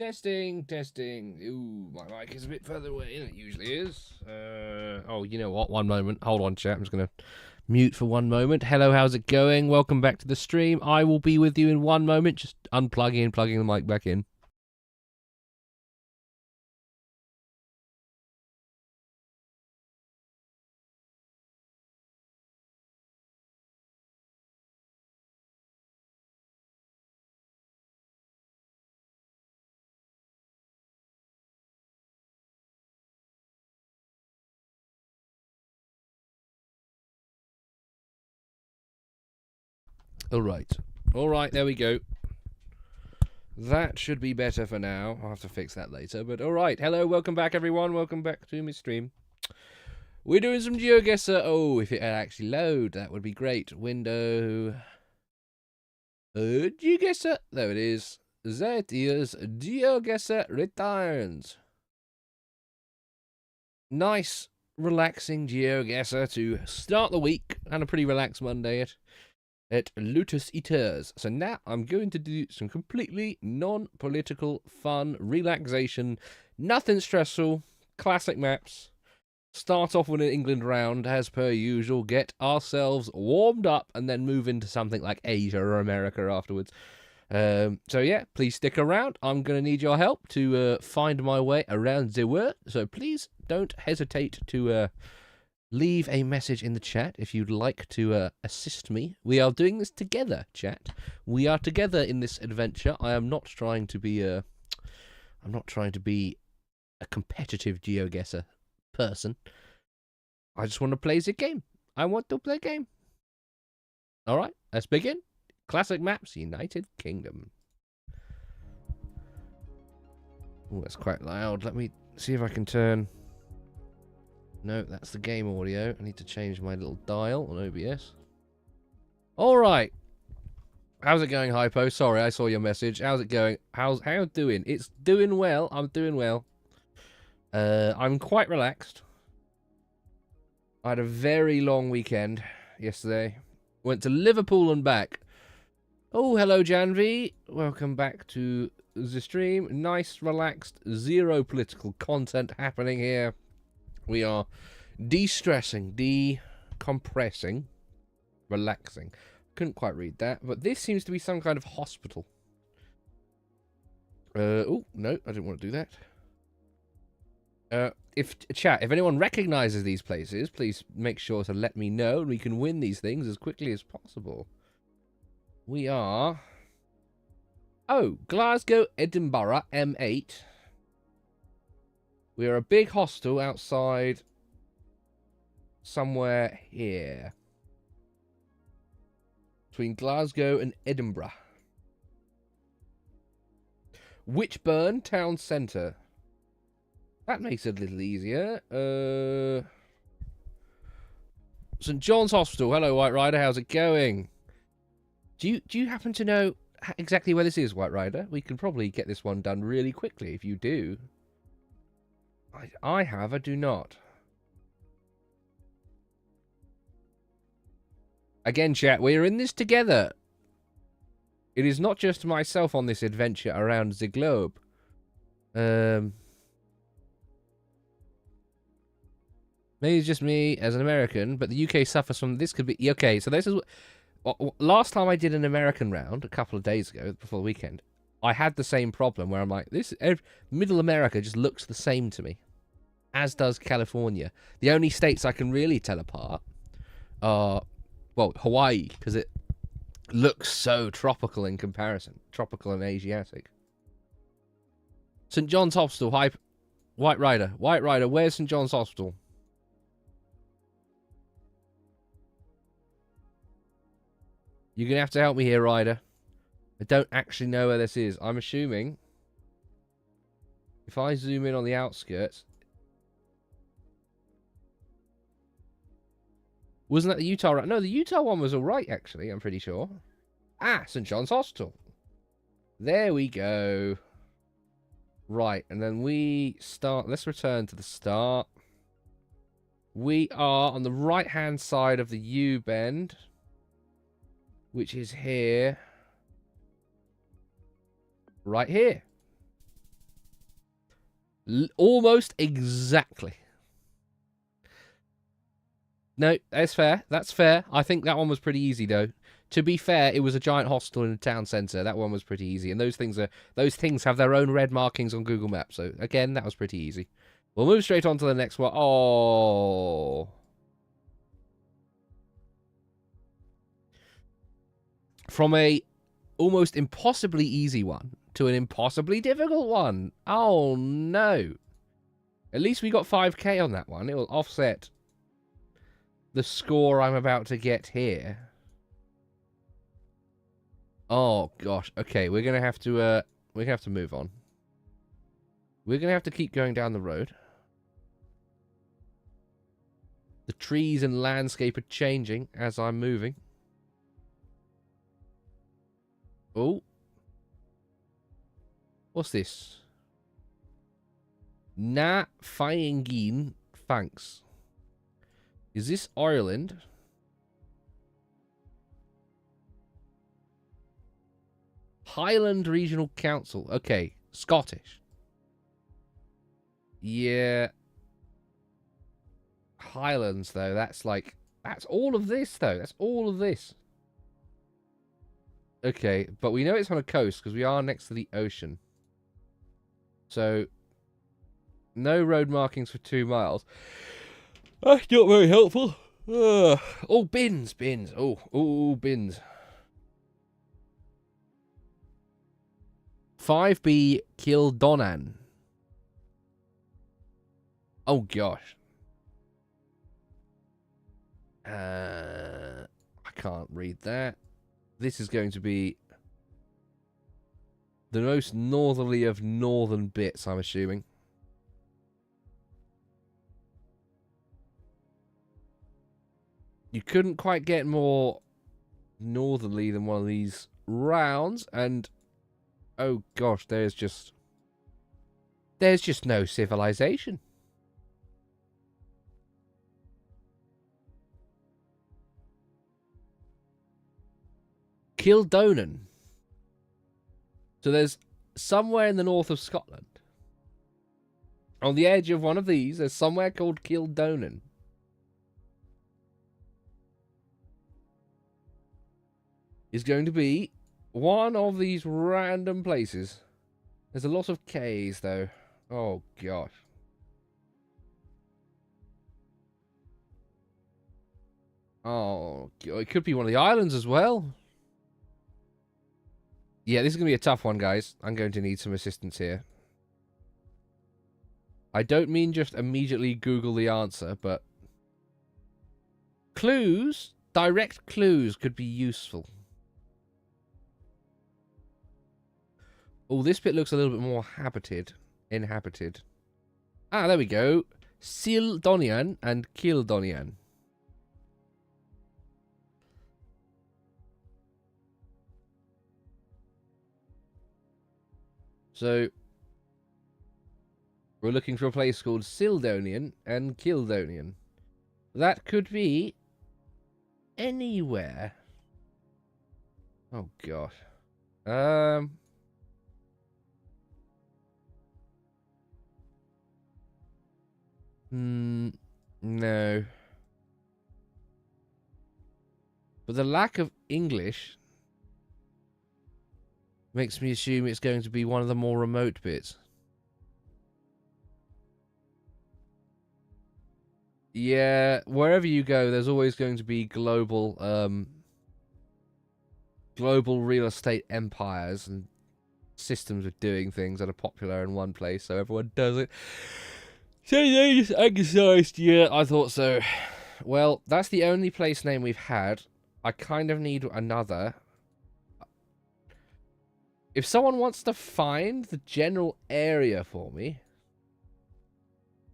Testing, testing. Ooh, my mic is a bit further away than it usually is. Oh, you know what? One moment. Hold on, chat. I'm just going to mute for one moment. Hello, how's it going? Welcome back to the stream. I will be with you in one moment. Just unplugging and plugging the mic back in. All right, there we go. That should be better for now. I'll have to fix that later. But all right, hello, welcome back, everyone. Welcome back to my stream. We're doing some GeoGuessr. Oh, if it actually load, that would be great. Window. GeoGuessr. There it is. That is GeoGuessr returns. Nice, relaxing GeoGuessr to start the week, and a pretty relaxed Monday at Lotus Eaters. So now I'm going to do some completely non-political, fun, relaxation, nothing stressful, classic maps. Start off with an England round, as per usual, get ourselves warmed up, and then move into something like Asia or America afterwards. So yeah, please stick around. I'm going to need your help to find my way around the world. So please don't hesitate to leave a message in the chat if you'd like to assist me. We are doing this together, chat. We are together in this adventure. I am not trying to be a competitive GeoGuessr person. I just want to play the game. I want to play a game. All right, let's begin. Classic maps, United Kingdom. Oh, that's quite loud. Let me see if I can turn. No, that's the game audio. I need to change my little dial on OBS. All right. How's it going, Hypo? Sorry, I saw your message. How's it going? How it doing? It's doing well. I'm doing well. I'm quite relaxed. I had a very long weekend yesterday. Went to Liverpool and back. Oh, hello, Janvi. Welcome back to the stream. Nice, relaxed, zero political content happening here. We are de-stressing, decompressing, relaxing. Couldn't quite read that, but this seems to be some kind of hospital. Oh, no, I didn't want to do that. If anyone recognizes these places, please make sure to let me know, and we can win these things as quickly as possible. We are... Oh, Glasgow, Edinburgh, M8. We are a big hostel outside somewhere here. Between Glasgow and Edinburgh. Witchburn Town Centre. That makes it a little easier. St John's Hospital. Hello, White Rider. How's it going? Do you happen to know exactly where this is, White Rider? We can probably get this one done really quickly if you do. I do not. Again, chat, we are in this together. It is not just myself on this adventure around the globe. Maybe it's just me as an American, but the UK suffers from this. Could be okay. So this is last time I did an American round a couple of days ago before the weekend. I had the same problem where I'm like, Middle America just looks the same to me, as does California. The only states I can really tell apart are, well, Hawaii, because it looks so tropical in comparison, tropical and Asiatic. St John's Hospital, White Rider, where's St John's Hospital? You're going to have to help me here, Ryder. I don't actually know where this is. I'm assuming if I zoom in on the outskirts... Wasn't that the Utah one? No, the Utah one was all right, actually, I'm pretty sure. Ah, St. John's Hospital. There we go. Right, and then we start... Let's return to the start. We are on the right-hand side of the U-bend, which is here. Right here. Almost exactly. No, that's fair. That's fair. I think that one was pretty easy, though. To be fair, it was a giant hostel in a town centre. That one was pretty easy, and those things have their own red markings on Google Maps. So again, that was pretty easy. We'll move straight on to the next one. Oh, from a almost impossibly easy one to an impossibly difficult one. Oh no! At least we got 5k on that one. It will offset the score I'm about to get here. Oh gosh. Okay, we're gonna have to move on. We're gonna have to keep going down the road. The trees and landscape are changing as I'm moving. Oh. What's this? Na Fangin Thanks. Is this Ireland? Highland Regional Council. Okay, Scottish. Yeah. Highlands, though. That's all of this, though. That's all of this. Okay, but we know it's on a coast because we are next to the ocean. So, no road markings for 2 miles. That's not very helpful. Oh, bins. Oh, bins. 5B Kildonan. Oh, gosh. I can't read that. This is going to be the most northerly of northern bits, I'm assuming. You couldn't quite get more northerly than one of these rounds, and oh gosh, there's just no civilization. Kildonan. So there's somewhere in the north of Scotland. On the edge of one of these, there's somewhere called Kildonan. Is going to be one of these random places. There's a lot of K's, though. Oh, gosh. Oh, it could be one of the islands as well. Yeah, this is going to be a tough one, guys. I'm going to need some assistance here. I don't mean just immediately Google the answer, but clues, direct clues could be useful. Oh, this bit looks a little bit more inhabited. Ah, there we go. Sildonian and Kildonian. So, we're looking for a place called Sildonian and Kildonian. That could be anywhere. Oh, gosh. No. But the lack of English makes me assume it's going to be one of the more remote bits. Yeah, wherever you go, there's always going to be global real estate empires and systems of doing things that are popular in one place, so everyone does it. So they just exercised. Yeah, I thought so. Well, that's the only place name we've had. I kind of need another. If someone wants to find the general area for me...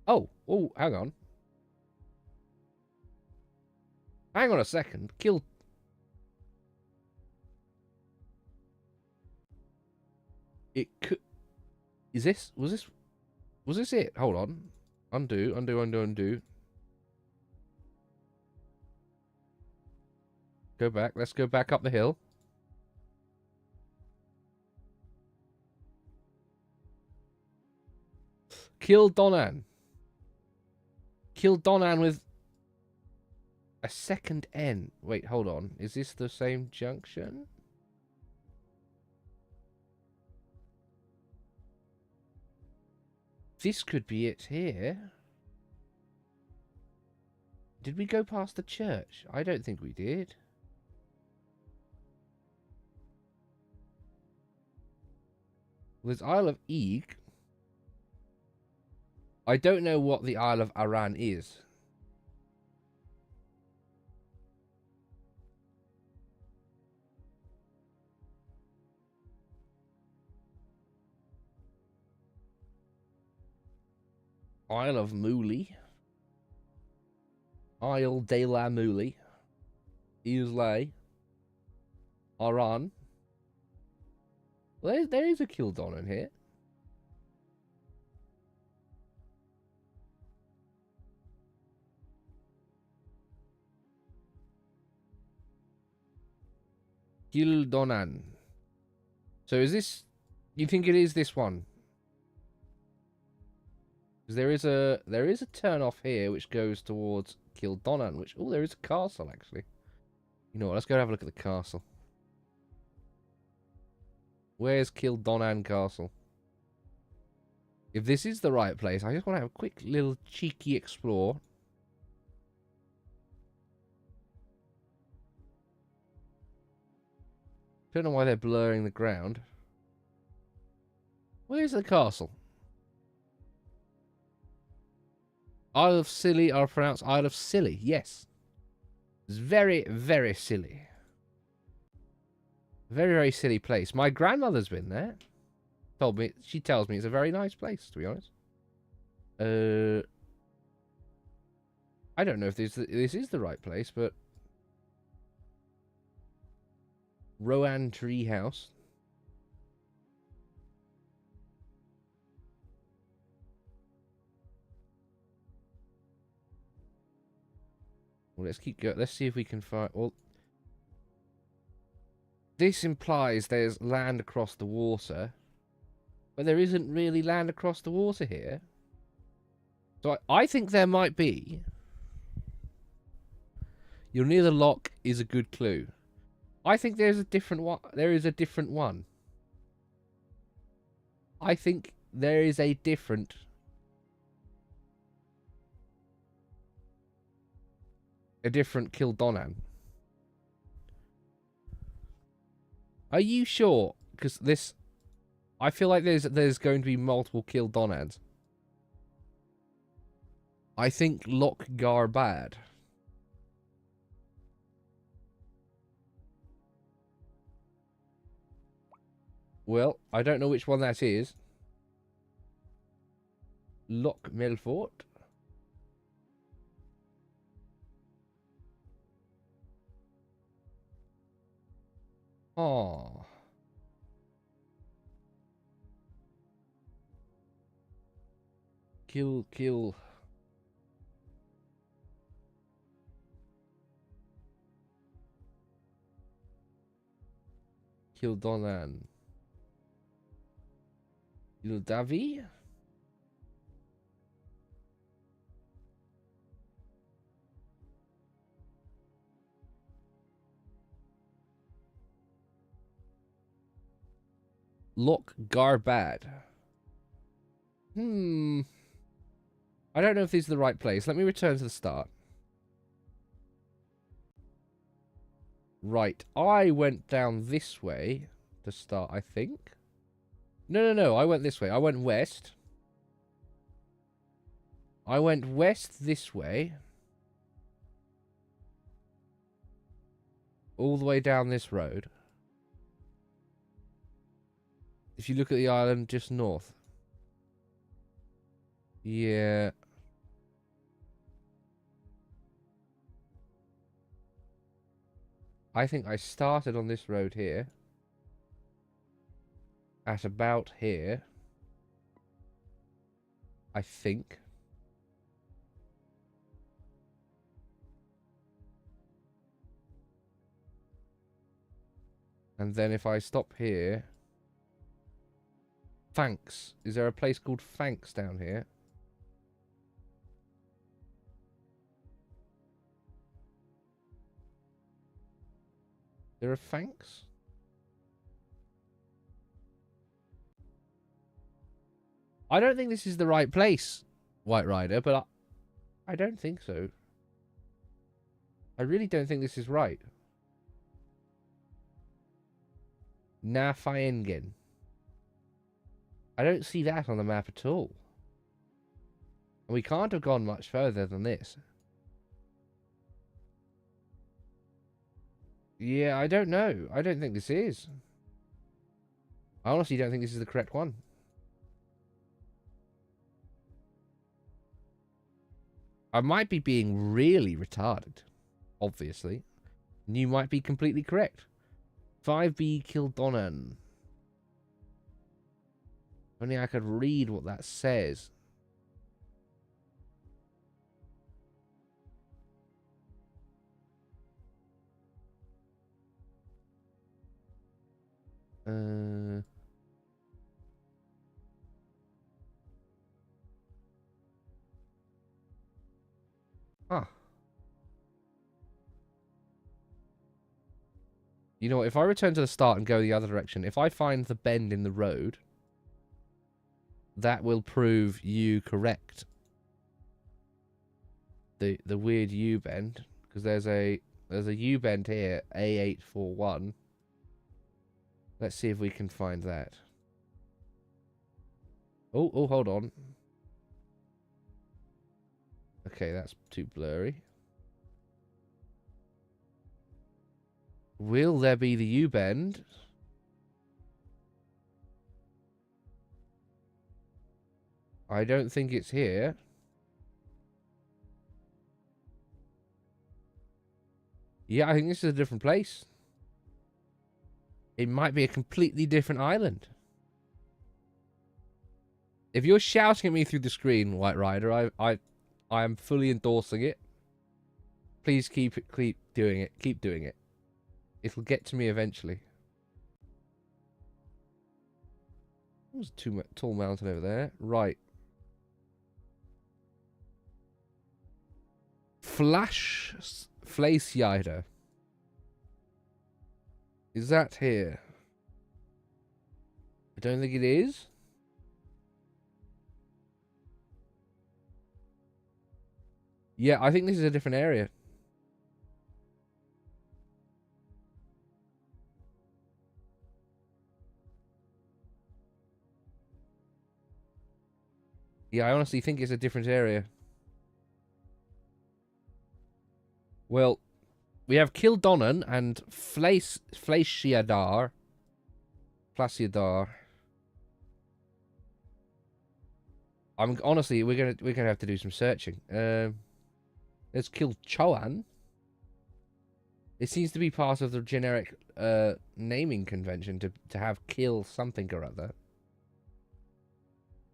Oh, hang on. Hang on a second. It could... Was this it? Hold on. Undo. Go back. Let's go back up the hill. Kildonan. Kildonan with a second N. Wait, hold on. Is this the same junction? This could be it here. Did we go past the church? I don't think we did. There's Isle of Eg. I don't know what the Isle of Arran is. Isle of Mooley. Isle de la Mooley. Islay. Arran. Well, there is a Kildonan here. Kildonan. So is this... You think it is this one? Because there is a turn off here which goes towards Kildonan, which... Oh, there is a castle, actually. You know what, let's go have a look at the castle. Where's Kildonan Castle? If this is the right place, I just want to have a quick little cheeky explore. Don't know why they're blurring the ground. Where's the castle? Isle of Scilly are pronounced Isle of Scilly, yes. It's very, very silly. Very, very silly place. My grandmother's been there. She tells me it's a very nice place, to be honest. I don't know if this is the right place, but... Rowan Tree House. Well, let's keep going. Let's see if we can find... Well, this implies there's land across the water. But there isn't really land across the water here. So I think there might be. You're near the lock is a good clue. I think there's a different one. There is a different one. I think there is a different... A different Kildonan. Are you sure? Because this... I feel like there's going to be multiple Kildonans. I think Loch Garbad. Well, I don't know which one that is. Loch Melfort. Oh. Kill. Kildonan. Ildavi? Loch Garbad. I don't know if this is the right place. Let me return to the start. Right. I went down this way to start, I think. No. I went this way. I went west. I went west this way. All the way down this road. If you look at the island just north. Yeah. I think I started on this road here. At about here. I think. And then if I stop here... Thanks. Is there a place called Thanks down here? There are Fanks? I don't think this is the right place, White Rider, but I don't think so. I really don't think this is right. Nafaengen. I don't see that on the map at all. And we can't have gone much further than this. Yeah, I don't know. I don't think this is. I honestly don't think this is the correct one. I might be being really retarded, obviously. And you might be completely correct. 5B Kildonan. Only I could read what that says. Ah. You know what, if I return to the start and go the other direction, if I find the bend in the road, that will prove you correct. The weird U bend, because there's a U bend here, A841. Let's see if we can find that. Oh, hold on. Okay, that's too blurry. Will there be the U-bend? I don't think it's here. Yeah, I think this is a different place. It might be a completely different island. If you're shouting at me through the screen, White Rider, I am fully endorsing it. Please keep doing it. Keep doing it. It'll get to me eventually. There's a tall mountain over there. Right. Fleischider. Is that here? I don't think it is. Yeah, I think this is a different area. Yeah, I honestly think it's a different area. Well, we have Kildonan and Fleischiadar. I'm honestly, we're gonna have to do some searching. Let's kill Choan. It seems to be part of the generic naming convention to have kill something or other.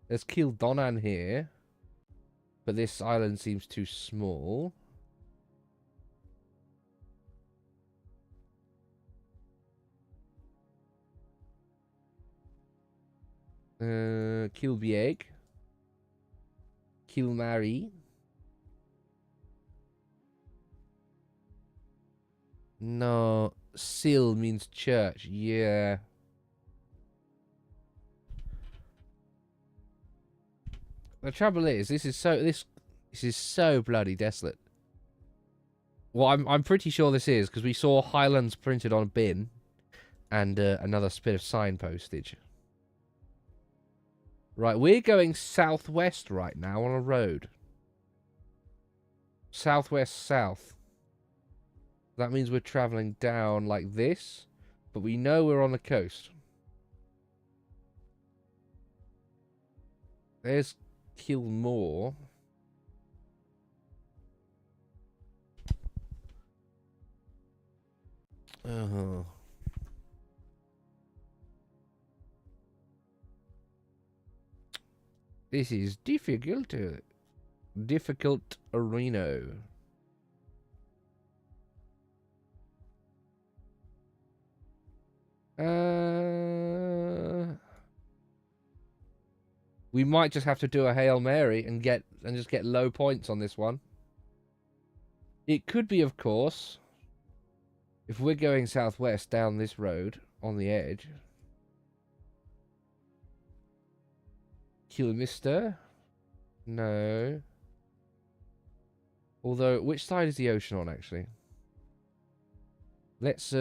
Let's kill Donan here, but this island seems too small. Kill Bieg. Kill Mary. No, Sil means church. Yeah. The trouble is, this is so bloody desolate. Well, I'm pretty sure this is because we saw Highlands printed on a bin, and another bit of sign postage. Right, we're going southwest right now on a road. Southwest south. That means we're traveling down like this, but we know we're on the coast. There's Kilmore. This is difficult. Difficult arena. We might just have to do a Hail Mary and just get low points on this one. It could be, of course. If we're going southwest down this road on the edge. Kilmister? No. Although, which side is the ocean on, actually? Let's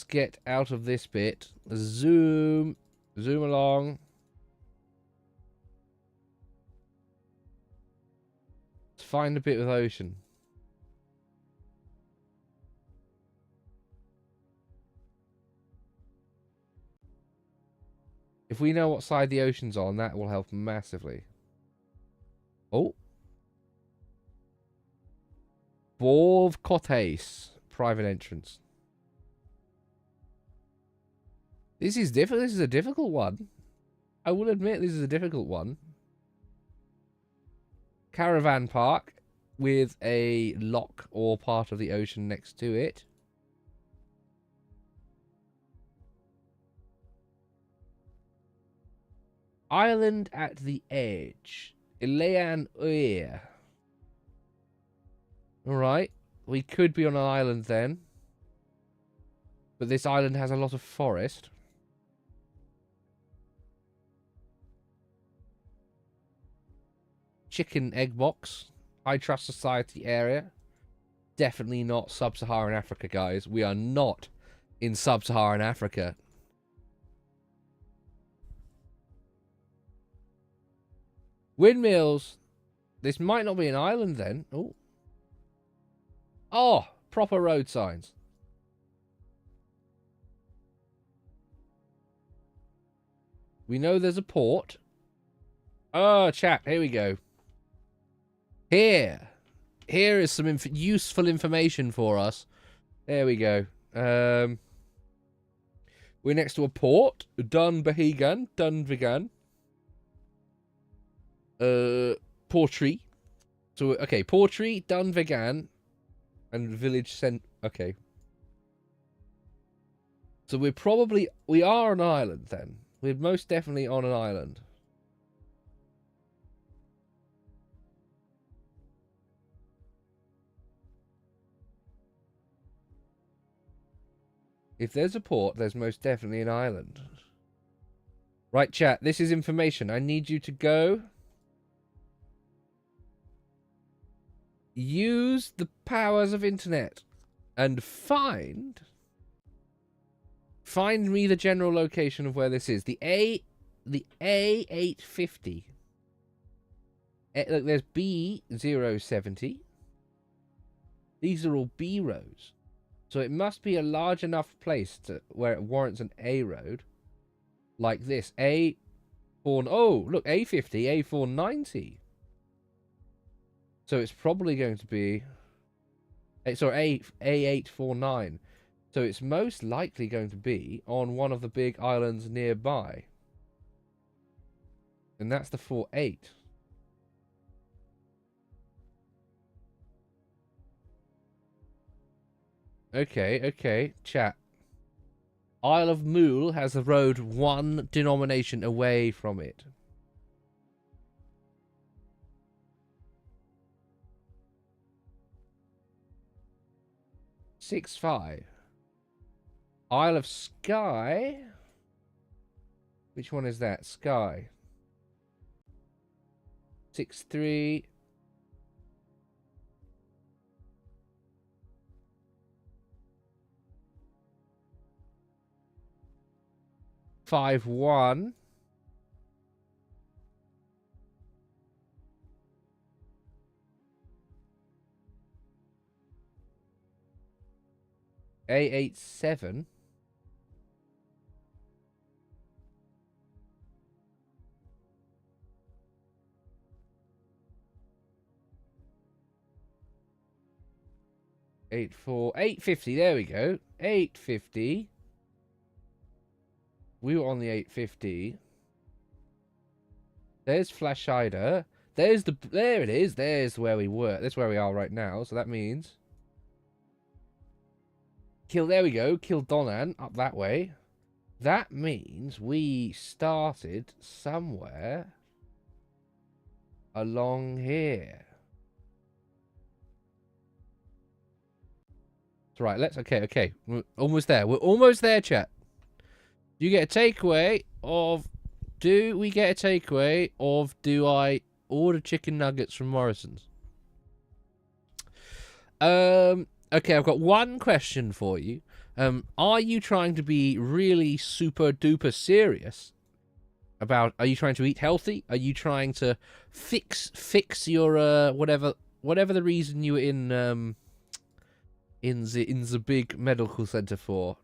get out of this bit. Zoom along. Let's find a bit with ocean. If we know what side the ocean's on, that will help massively. Oh. Borv Cottes. Private entrance. This is difficult. This is a difficult one. I will admit this is a difficult one. Caravan park with a lock or part of the ocean next to it. Island at the edge. Ilean Uir. Alright. We could be on an island then. But this island has a lot of forest. Chicken egg box. High Trust Society area. Definitely not Sub-Saharan Africa, guys. We are not in Sub-Saharan Africa. Windmills. This might not be an island then. Oh. Oh, proper road signs. We know there's a port. Oh, chat. Here we go. Here is some useful information for us. There we go. We're next to a port. Dunvegan. Portree. So, okay, Portree, Dunvegan, and Village Okay. So we are on an island then. We're most definitely on an island. If there's a port, there's most definitely an island. Right, chat, this is information. I need you to go. Use the powers of internet and find me the general location of where this is. The A850. Look, there's B070. These are all B roads. So it must be a large enough place where it warrants an A road. Like this. A4... Oh, look, A50, A490. So it's probably going to be... Sorry, A849. So it's most likely going to be on one of the big islands nearby. And that's the 48. Okay, chat. Isle of Mool has the road one denomination away from it. Six 5. Isle of Skye. Which one is that? Skye. 6-3. Five 1. A87. Eight 4. 850. There we go. 850. We were on the 850. There's Flashida. There it is. There's where we were. That's where we are right now. So that means there we go. Kildonan up that way. That means we started somewhere along here. That's right. Okay. We're almost there. We're almost there, chat. Do you get a takeaway of... Do we get a takeaway of... Do I order chicken nuggets from Morrison's? Okay, I've got one question for you. Are you trying to be really super duper serious about... Are you trying to eat healthy? Are you trying to fix your whatever the reason you were in the big medical center for?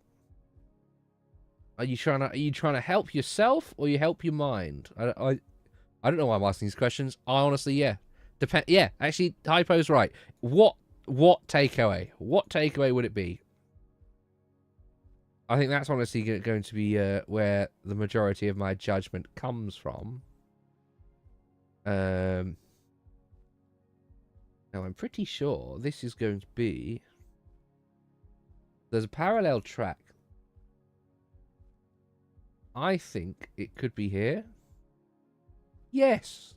Are you trying to help yourself or you help your mind? I don't know why I'm asking these questions. I honestly, yeah. Yeah, actually, Hypo's right. What takeaway? What takeaway would it be? I think that's honestly going to be where the majority of my judgment comes from. Now, I'm pretty sure this is going to be... There's a parallel track. I think it could be here. Yes.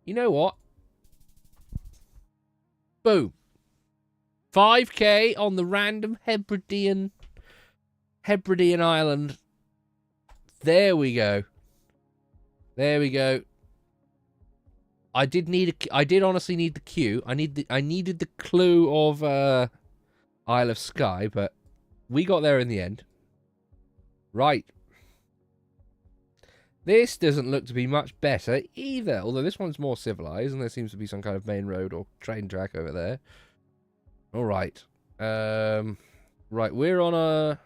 You know what? Boom. 5k on the random Hebridean island. There we go. There we go. I did honestly need the cue. I needed the clue of Isle of Skye, but we got there in the end. Right. This doesn't look to be much better either, although this one's more civilized and there seems to be some kind of main road or train track over there. All right. Right, we're on a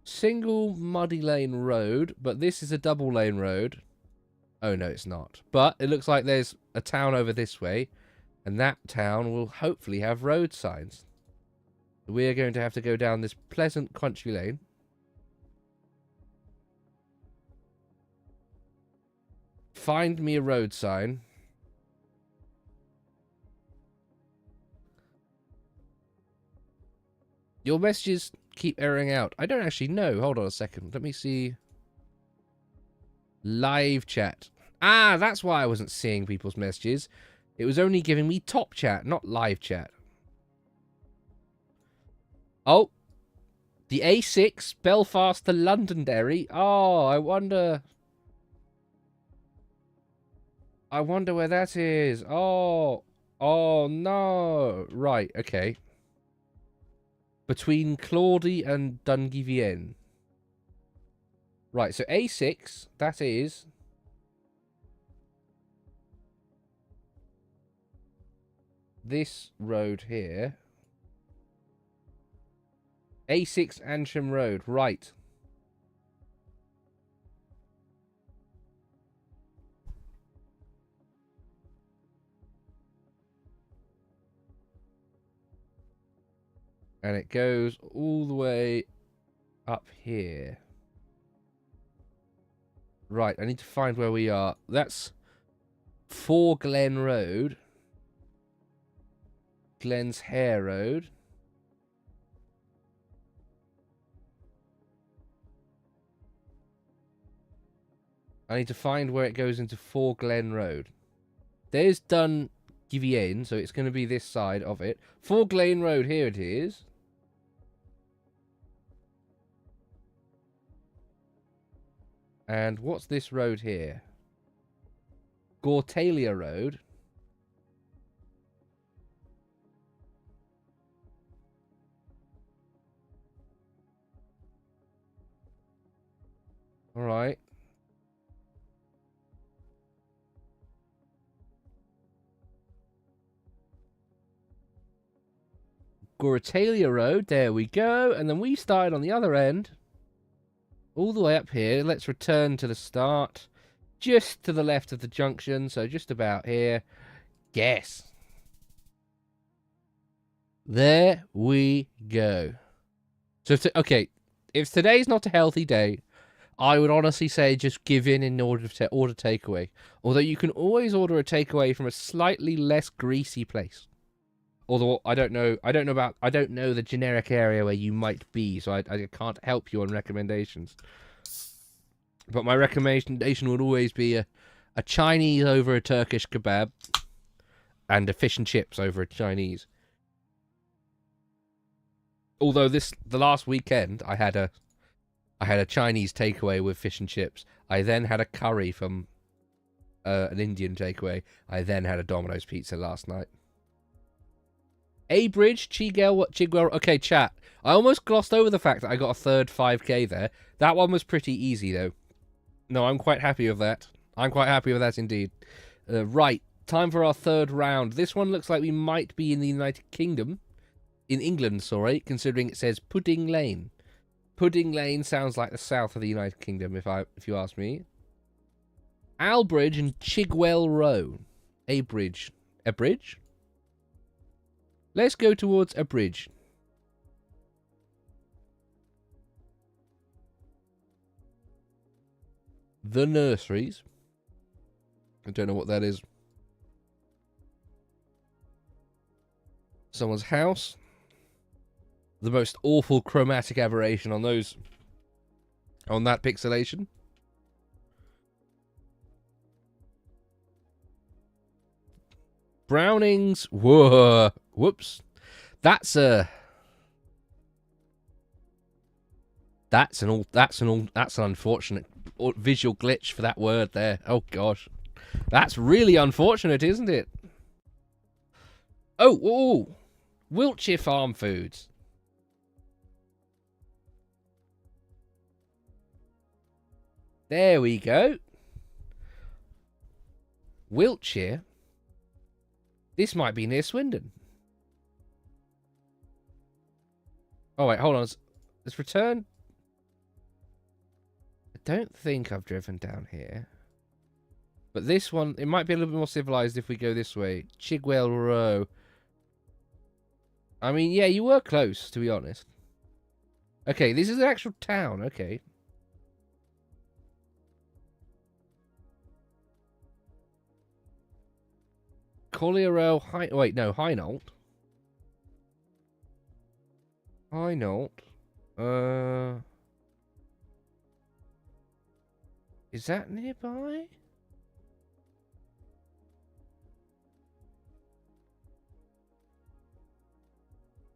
single muddy lane road, but this is a double lane road. Oh, no, it's not. But it looks like there's a town over this way, and that town will hopefully have road signs. We're going to have to go down this pleasant country lane. Find me a road sign. Your messages keep erroring out. I don't actually know. Hold on a second. Let me see. Live chat. Ah, that's why I wasn't seeing people's messages. It was only giving me top chat, not live chat. Oh. The A6, Belfast to Londonderry. Oh, I wonder where that is. Oh. Oh, no. Right, okay. Between Claudy and Dungivienne. Right, so A6, that is... this road here. A6 Antrim Road, right. And it goes all the way up here. Right, I need to find where we are. That's Four Glen Road. Glens Hare Road. I need to find where it goes into Four Glen Road. There's Dungivienne, so it's going to be this side of it. Four Glen Road, here it is. And what's this road here? Gortalia Road. All right. Gortalia Road, there we go. And then we started on the other end. All the way up here. Let's return to the start. Just to the left of the junction, so just about here. Yes. There we go. So, okay, if today's not a healthy day, I would honestly say just give in order to order takeaway. Although you can always order a takeaway from a slightly less greasy place. Although I don't know the generic area where you might be, so I can't help you on recommendations. But my recommendation would always be a Chinese over a Turkish kebab, and a fish and chips over a Chinese. Although the last weekend I had a Chinese takeaway with fish and chips. I then had a curry from an Indian takeaway. I then had a Domino's pizza last night. Abridge, Chigwell. Okay, chat. I almost glossed over the fact that I got a third 5k there. That one was pretty easy, though. No, I'm quite happy with that. I'm quite happy with that indeed. Right, time for our third round. This one looks like we might be in the United Kingdom. In England, sorry, considering it says Pudding Lane. Pudding Lane sounds like the south of the United Kingdom, if you ask me. Albridge and Chigwell Row. A bridge. A bridge? Let's go towards a bridge. The nurseries. I don't know what that is. Someone's house. The most awful chromatic aberration on those. On that pixelation. Brownings. Whoa. Whoops. That's an unfortunate visual glitch for that word there. Oh gosh. That's really unfortunate, isn't it? Oh, Wiltshire Farm Foods. There we go. Wiltshire. This might be near Swindon. Oh, wait, hold on. Let's return. I don't think I've driven down here. But this one, it might be a little bit more civilized if we go this way. Chigwell Row. I mean, yeah, you were close, to be honest. Okay, this is an actual town. Okay. Collier Row. Wait, no, Hainault. Hainault. Is that nearby?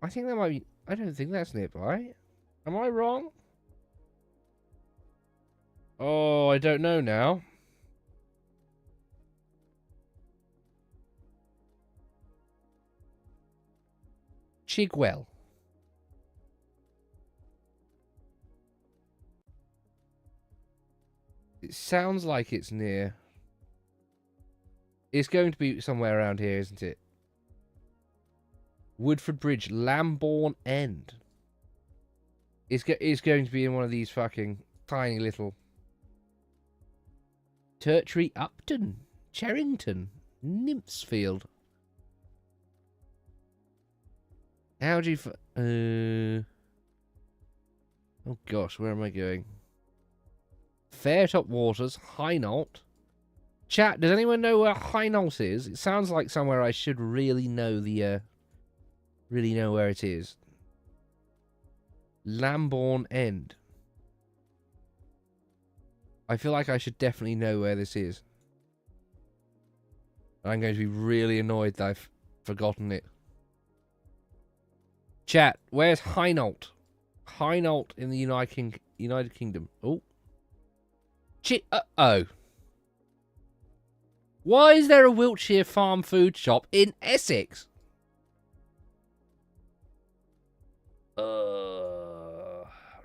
I think that might be... I don't think that's nearby. Am I wrong? Oh, I don't know now. Chigwell. It sounds like it's near. It's going to be somewhere around here, isn't it? Woodford Bridge, Lambourne End. It's going to be in one of these fucking tiny little... Tertiary Upton, Cherrington, Nymphsfield. How do you... Oh gosh, where am I going? Fairtop Waters, Hainault. Chat, does anyone know where Hainault is? It sounds like somewhere I should really know the... really know where it is. Lambourne End. I feel like I should definitely know where this is. I'm going to be really annoyed that I've forgotten it. Chat, where's Hainault? Hainault in the United Kingdom. Oh. Uh-oh. Why is there a Wiltshire farm food shop in Essex?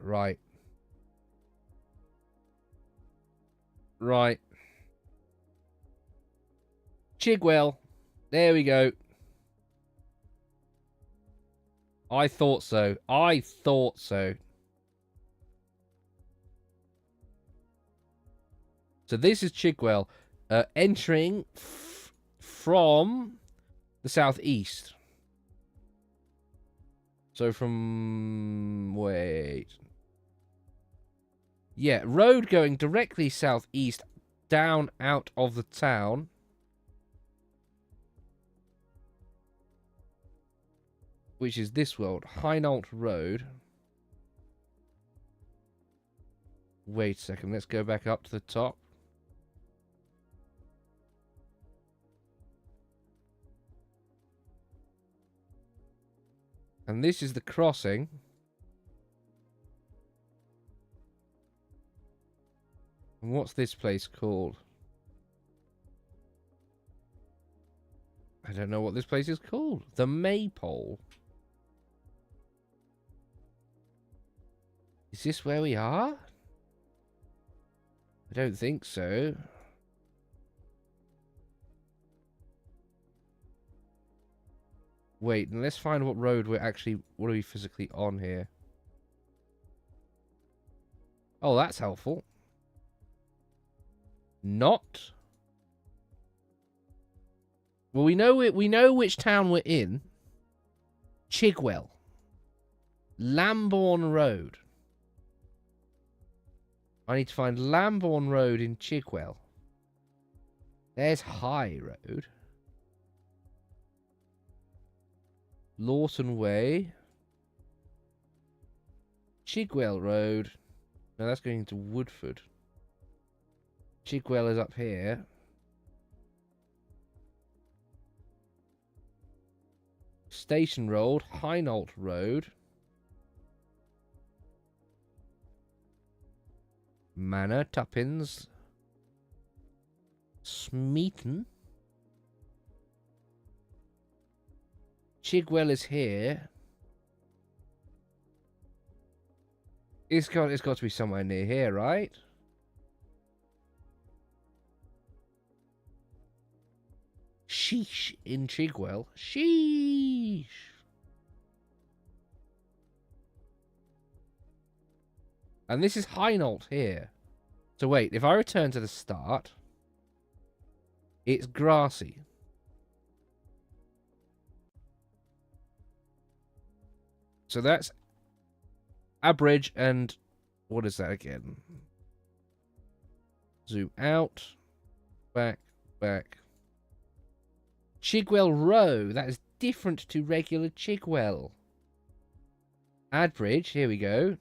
Right. Right. Chigwell. There we go. I thought so. I thought so. So this is Chigwell. Entering from the southeast. So from... Wait. Yeah, road going directly southeast, down out of the town. Which is this world, Hainault Road. Wait a second, let's go back up to the top. And this is the crossing. And what's this place called? I don't know what this place is called. The Maypole. Is this where we are? I don't think so. Wait, and let's find what road we're actually... What are we physically on here? Oh, that's helpful. Not. Well, we know which town we're in. Chigwell. Lambourne Road. I need to find Lambourne Road in Chigwell. There's High Road. Lawton Way. Chigwell Road. No, that's going into Woodford. Chigwell is up here. Station Road. Hainault Road. Manor, Tuppins. Smeaton. Chigwell is here. It's got to be somewhere near here, right? Sheesh in Chigwell. Sheesh. And this is Hainault here. So wait, if I return to the start, it's grassy. So that's Abridge and what is that again? Zoom out. Back. Chigwell Row. That is different to regular Chigwell. Adbridge. Here we go.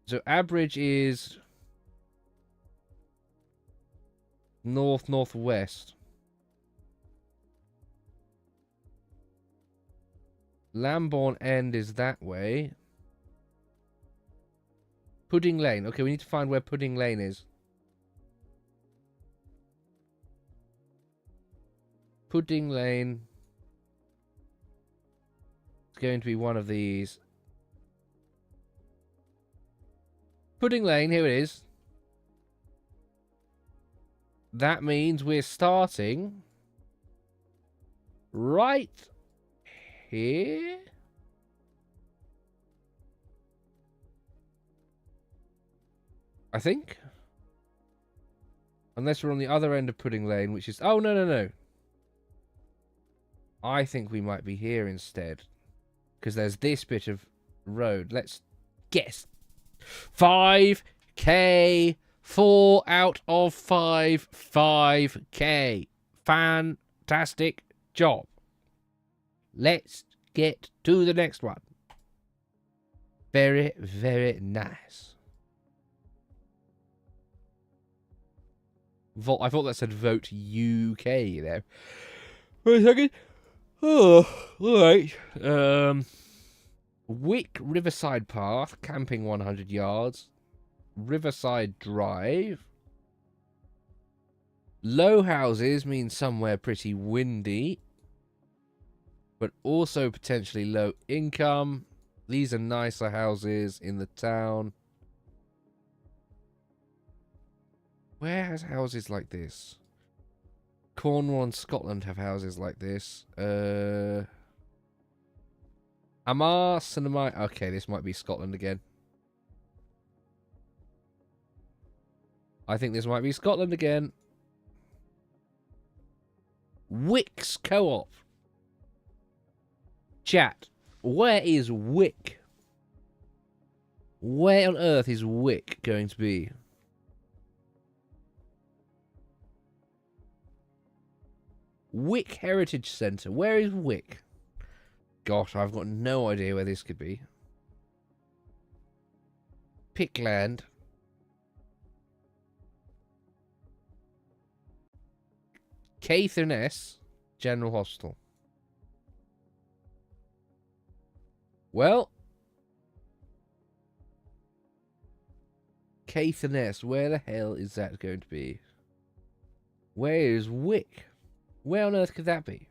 So Abridge is northwest. Lambourne End is that way. Pudding Lane. Okay, we need to find where Pudding Lane is. Pudding Lane. It's going to be one of these. Pudding Lane, here it is. That means we're starting right here. I think. Unless we're on the other end of Pudding Lane, which is... Oh, no. I think we might be here instead. Because there's this bit of road. Let's guess. 5K. 4 out of 5. 5K. Fantastic job. Let's get to the next one. Very, very nice. I thought that said vote UK there. Wait a second. Oh, alright. Wick Riverside Path, camping 100 yards. Riverside Drive. Low houses means somewhere pretty windy, but also potentially low income. These are nicer houses in the town. Where has houses like this? Cornwall and Scotland have houses like this. Amar Cinema. Okay, this might be Scotland again. I think this might be Scotland again. Wick's Co-op. Chat. Where is Wick? Where on earth is Wick going to be? Wick Heritage Centre. Where is Wick? Gosh, I've got no idea where this could be. Pickland. Caithness General Hospital. Well, Caithness, where the hell is that going to be? Where is Wick? Where on earth could that be?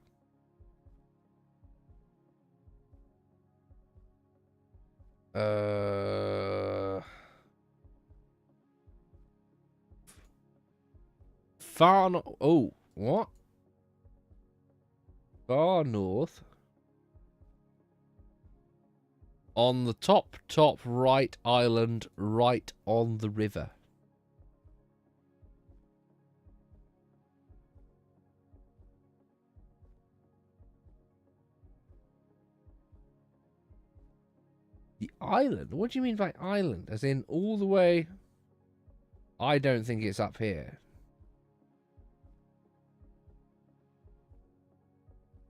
Far no oh, what? Far north. On the top right island, right on the river. The island? What do you mean by island? As in all the way... I don't think it's up here.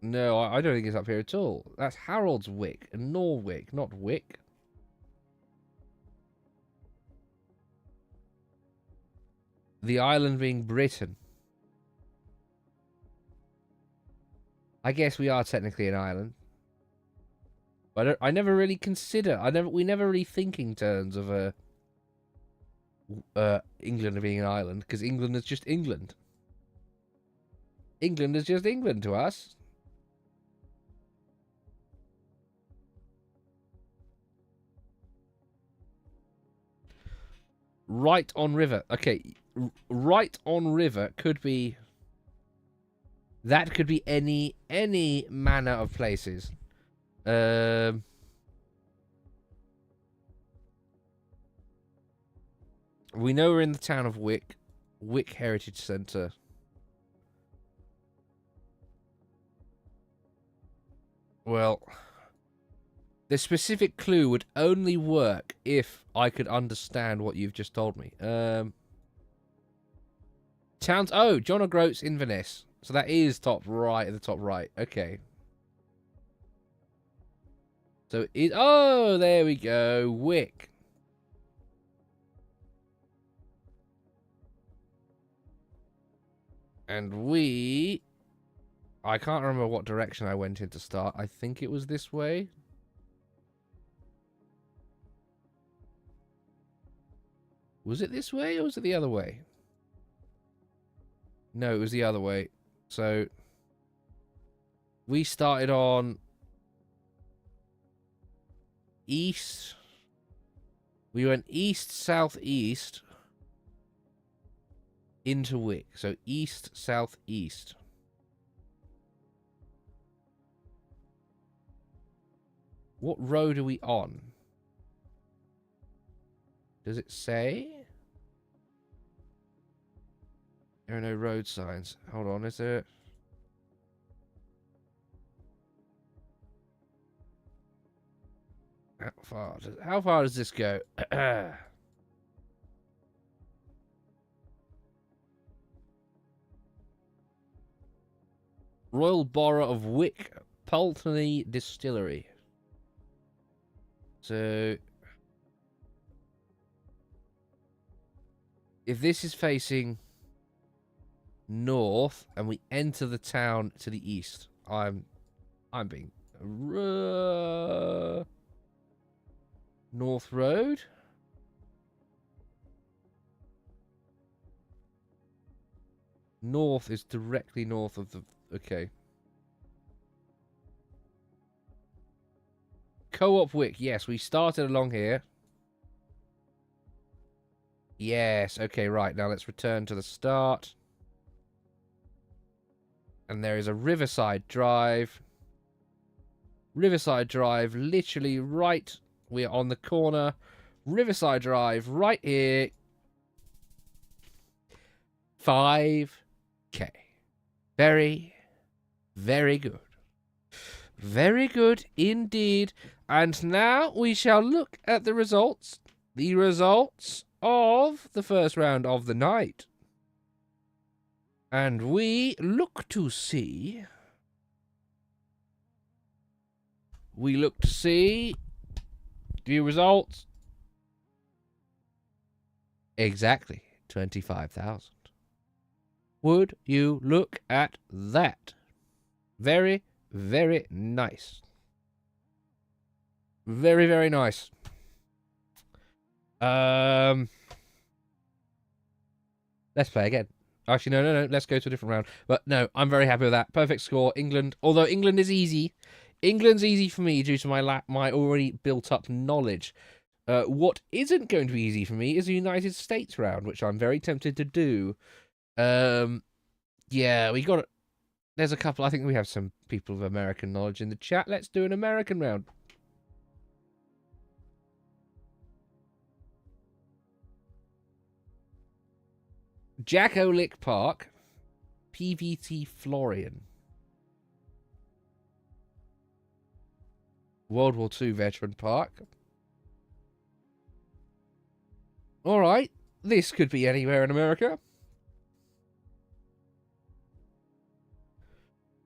No, I don't think it's up here at all. That's Harold's Wick and Norwick, not Wick. The island being Britain. I guess we are technically an island. But I never really consider. We never really think in terms of England being an island, because England is just England. England is just England to us. Right on river. Okay, right on river could be... That could be any manner of places. We know we're in the town of Wick. Wick Heritage Centre. Well, the specific clue would only work if I could understand what you've just told me. Towns... Oh, John O'Groats, Inverness. So that is top right, at the top right. Okay. So it... Oh, there we go. Wick. And we... I can't remember what direction I went in to start. I think it was this way. Was it this way or was it the other way? No, it was the other way. So we started on east. We went east, southeast into Wick. So east, southeast. What road are we on? Does it say? There are no road signs. Hold on, is there? How far does this go? Royal Borough of Wick, Pulteney Distillery. So, if this is facing north and we enter the town to the east, I'm being North Road. North is directly north of the... Okay. Co-op Wick. Yes, we started along here. Yes. Okay, right. Now let's return to the start. And there is a Riverside Drive. Riverside Drive, literally right... We're on the corner. Riverside Drive, right here. 5K. Very, very good. Very good indeed. And now we shall look at the results. The results of the first round of the night. And we look to see... The results. Exactly. 25,000. Would you look at that? Very, very nice. Very, very nice. Let's play again. Actually, no. Let's go to a different round. But no, I'm very happy with that. Perfect score. England. Although England is easy. England's easy for me due to my already built up knowledge. What isn't going to be easy for me is the United States round, which I'm very tempted to do. Yeah, we got. There's a couple. I think we have some people of American knowledge in the chat. Let's do an American round. Jack Olick Park, PVT Florian. World War II Veteran Park. All right, this could be anywhere in America.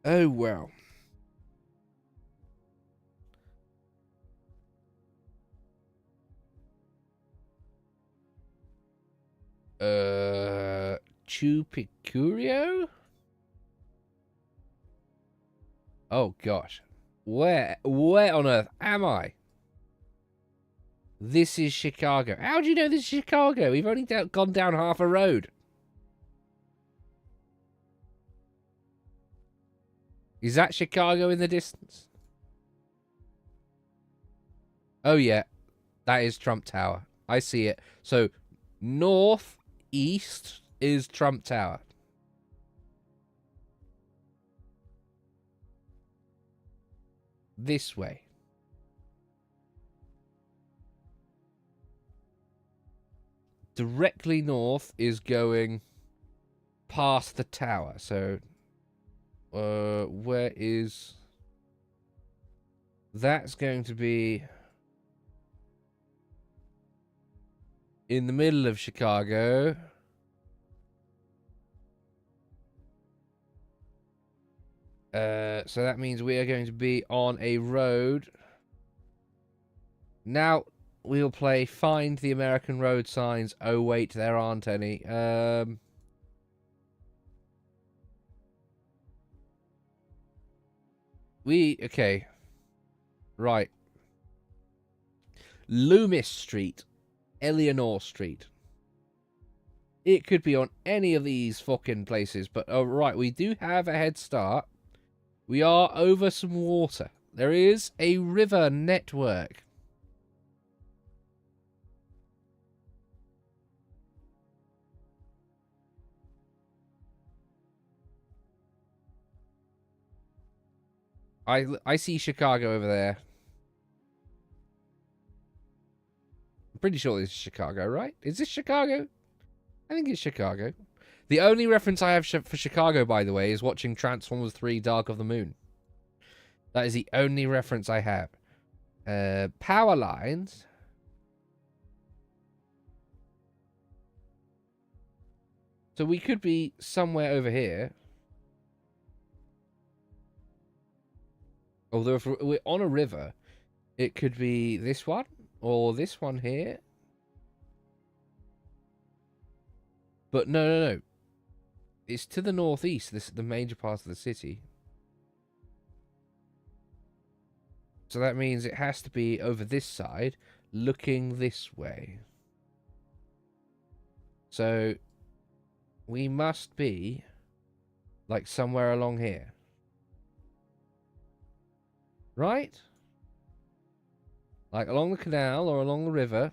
Oh, well. Chupicurio? Oh, gosh. Where on earth am I? This is Chicago. How do you know this is Chicago? We've only gone down half a road. Is that Chicago in the distance? Oh, yeah. That is Trump Tower. I see it. So, northeast is Trump Tower. This way. Directly north is going past the tower. So, where is... That's going to be in the middle of Chicago. So that means we are going to be on a road. Now we'll play Find the American Road Signs. Oh, wait, there aren't any. Okay. Right. Loomis Street. Eleanor Street. It could be on any of these fucking places, but right, we do have a head start. We are over some water. There is a river network. I see Chicago over there. I'm pretty sure this is Chicago, right? Is this Chicago? I think it's Chicago. The only reference I have for Chicago, by the way, is watching Transformers 3 Dark of the Moon. That is the only reference I have. Power lines. So we could be somewhere over here. Although if we're on a river, it could be this one or this one here. But no. It's to the northeast, this the major part of the city. So that means it has to be over this side, looking this way. So we must be like somewhere along here. Right? Like along the canal or along the river.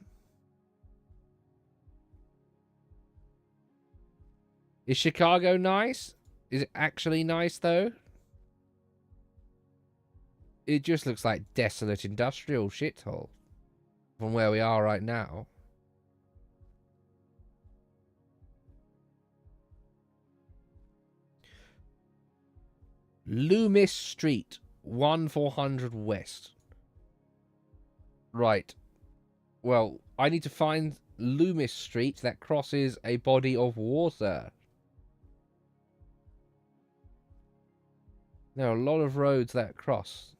Is Chicago nice? Is it actually nice, though? It just looks like desolate industrial shithole from where we are right now. Loomis Street, 1400 West. Right. Well, I need to find Loomis Street that crosses a body of water. There are a lot of roads that cross.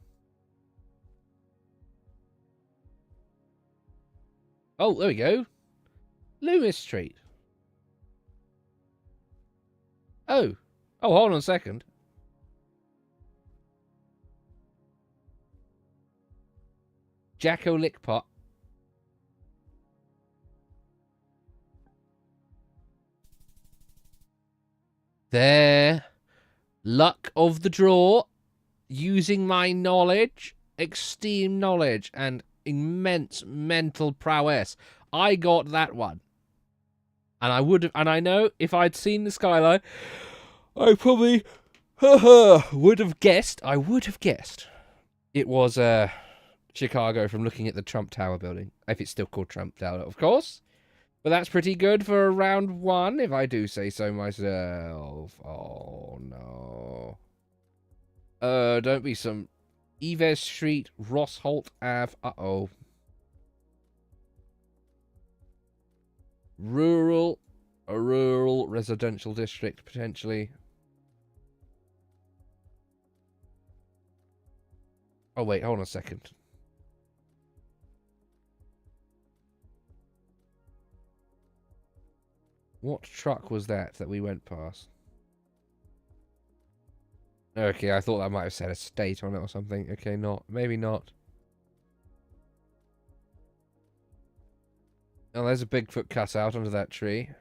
Oh, there we go. Loomis Street. Oh. Oh, hold on a second. Jacko Lickpot. There. Luck of the draw. Using my knowledge, extreme knowledge, and immense mental prowess, I got that one. And I would have, and I know if I'd seen the skyline, I probably would have guessed. I would have guessed it was Chicago from looking at the Trump Tower building. If it's still called Trump Tower, of course. But that's pretty good for round one, if I do say so myself. Oh no. Don't be some Yves Street, Ross Holt Ave. Uh-oh. A rural residential district, potentially. Oh, wait, hold on a second. What truck was that we went past? Okay, I thought that might have said a state on it or something. Okay, not. Maybe not. Oh, there's a Bigfoot cut out under that tree.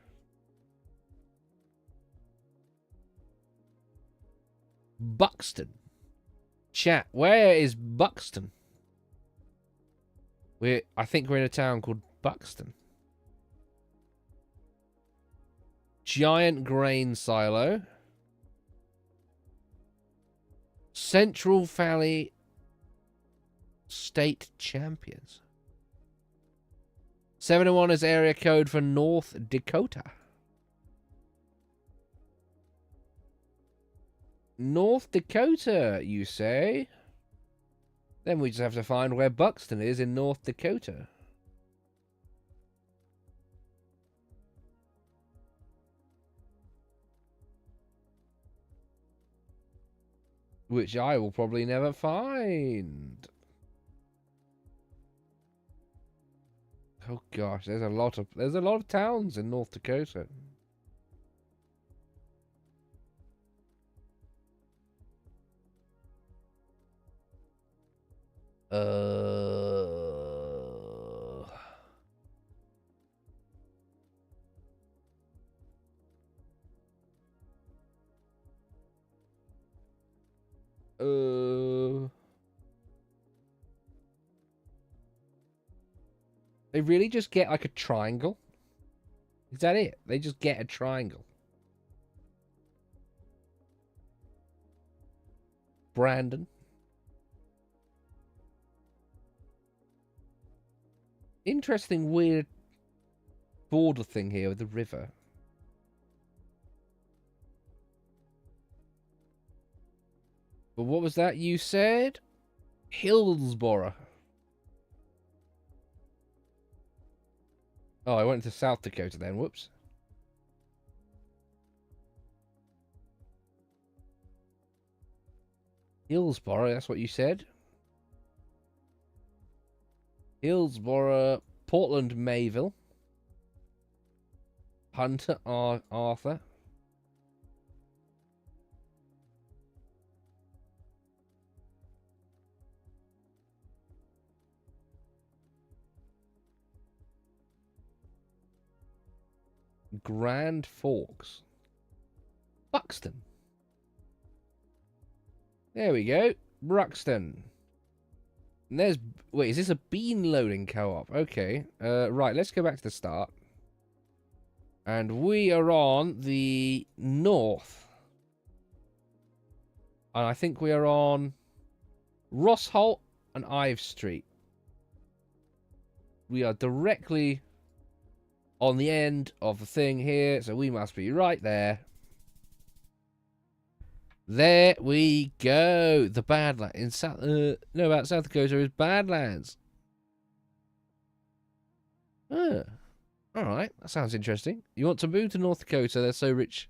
Buxton. Chat, where is Buxton? I think we're in a town called Buxton. Giant grain silo. Central Valley State Champions. 701 is area code for North Dakota. North Dakota, you say? Then we just have to find where Buxton is in North Dakota. Which I will probably never find. Oh gosh, there's a lot of towns in North Dakota. They really just get like a triangle? Is that it? They just get a triangle. Brandon. Interesting, weird border thing here with the river. But what was that you said? Hillsboro. Oh, I went to South Dakota then. Whoops. Hillsboro, that's what you said. Hillsboro, Portland, Mayville. Hunter, Arthur. Grand Forks. Buxton. There we go. Bruxton. And there's... Wait, is this a bean loading co-op? Okay. Right, let's go back to the start. And we are on the north. And I think we are on Ross Holt and Ives Street. We are directly on the end of the thing here, so we must be right there. There we go. The Badlands in South. About South Dakota is Badlands. All right, that sounds interesting. You want to move to North Dakota? They're so rich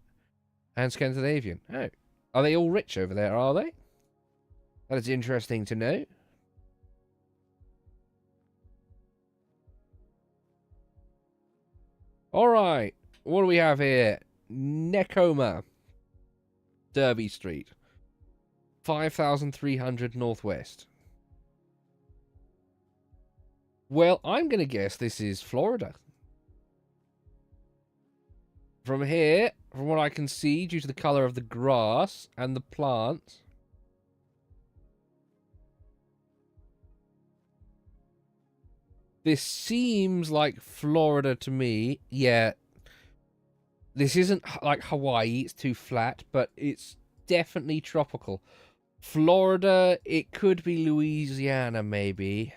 and Scandinavian. Oh, are they all rich over there? Are they? That is interesting to know. All right, what do we have here? Nekoma. Derby Street. 5,300 Northwest. Well, I'm going to guess this is Florida. From here, from what I can see, due to the color of the grass and the plants. This seems like Florida to me. Yeah. This isn't like Hawaii, it's too flat, but it's definitely tropical. Florida, it could be Louisiana, maybe.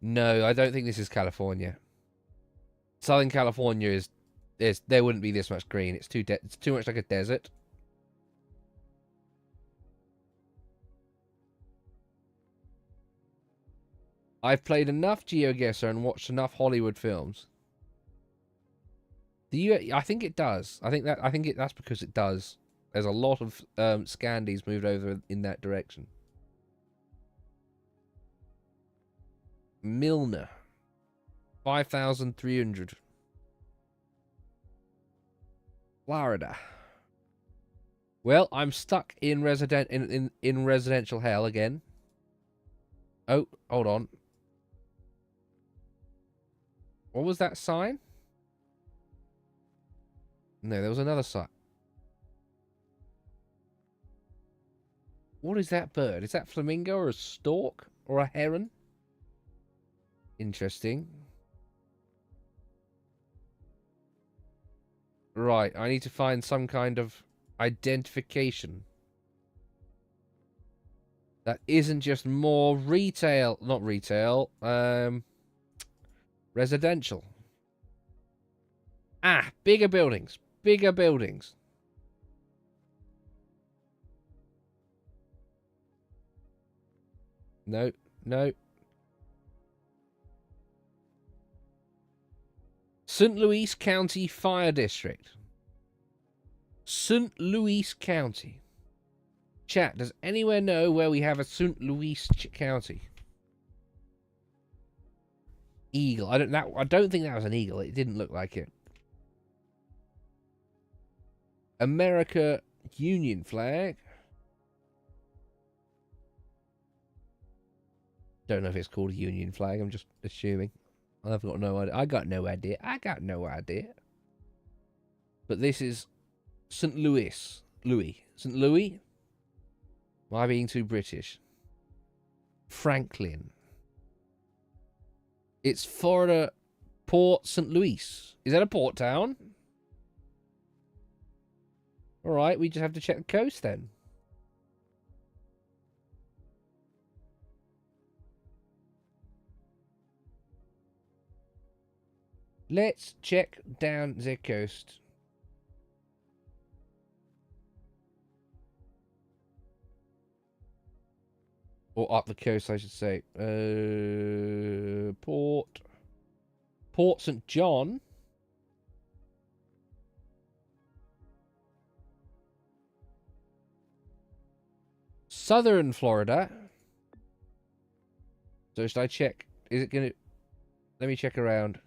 No, I don't think this is California. Southern California there wouldn't be this much green. It's too much like a desert. I've played enough GeoGuessr and watched enough Hollywood films. I think it does. That's because it does. There's a lot of Scandies moved over in that direction. Milner. 5,300. Florida. Well, I'm stuck in residential hell again. Oh, hold on. What was that sign? No, there was another sign. What is that bird? Is that flamingo or a stork or a heron? Interesting. Right, I need to find some kind of identification. That isn't just more retail, not retail, residential. Ah, bigger buildings, bigger buildings. No, no. St. Louis County Fire District. St. Louis County. Chat, does anyone know where we have a St. Louis County? Eagle. I don't think that was an eagle. It didn't look like it. America Union flag. Don't know if it's called a Union flag. I'm just assuming. I've got no idea. I got no idea. But this is St. Louis. St. Louis? Am I being too British? Franklin. It's Florida Port St. Louis. Is that a port town? Alright, we just have to check the coast then. Let's check down the coast. Or up the coast, I should say. Port St. John. Southern Florida. So should I check? Is it going to... Let me check around.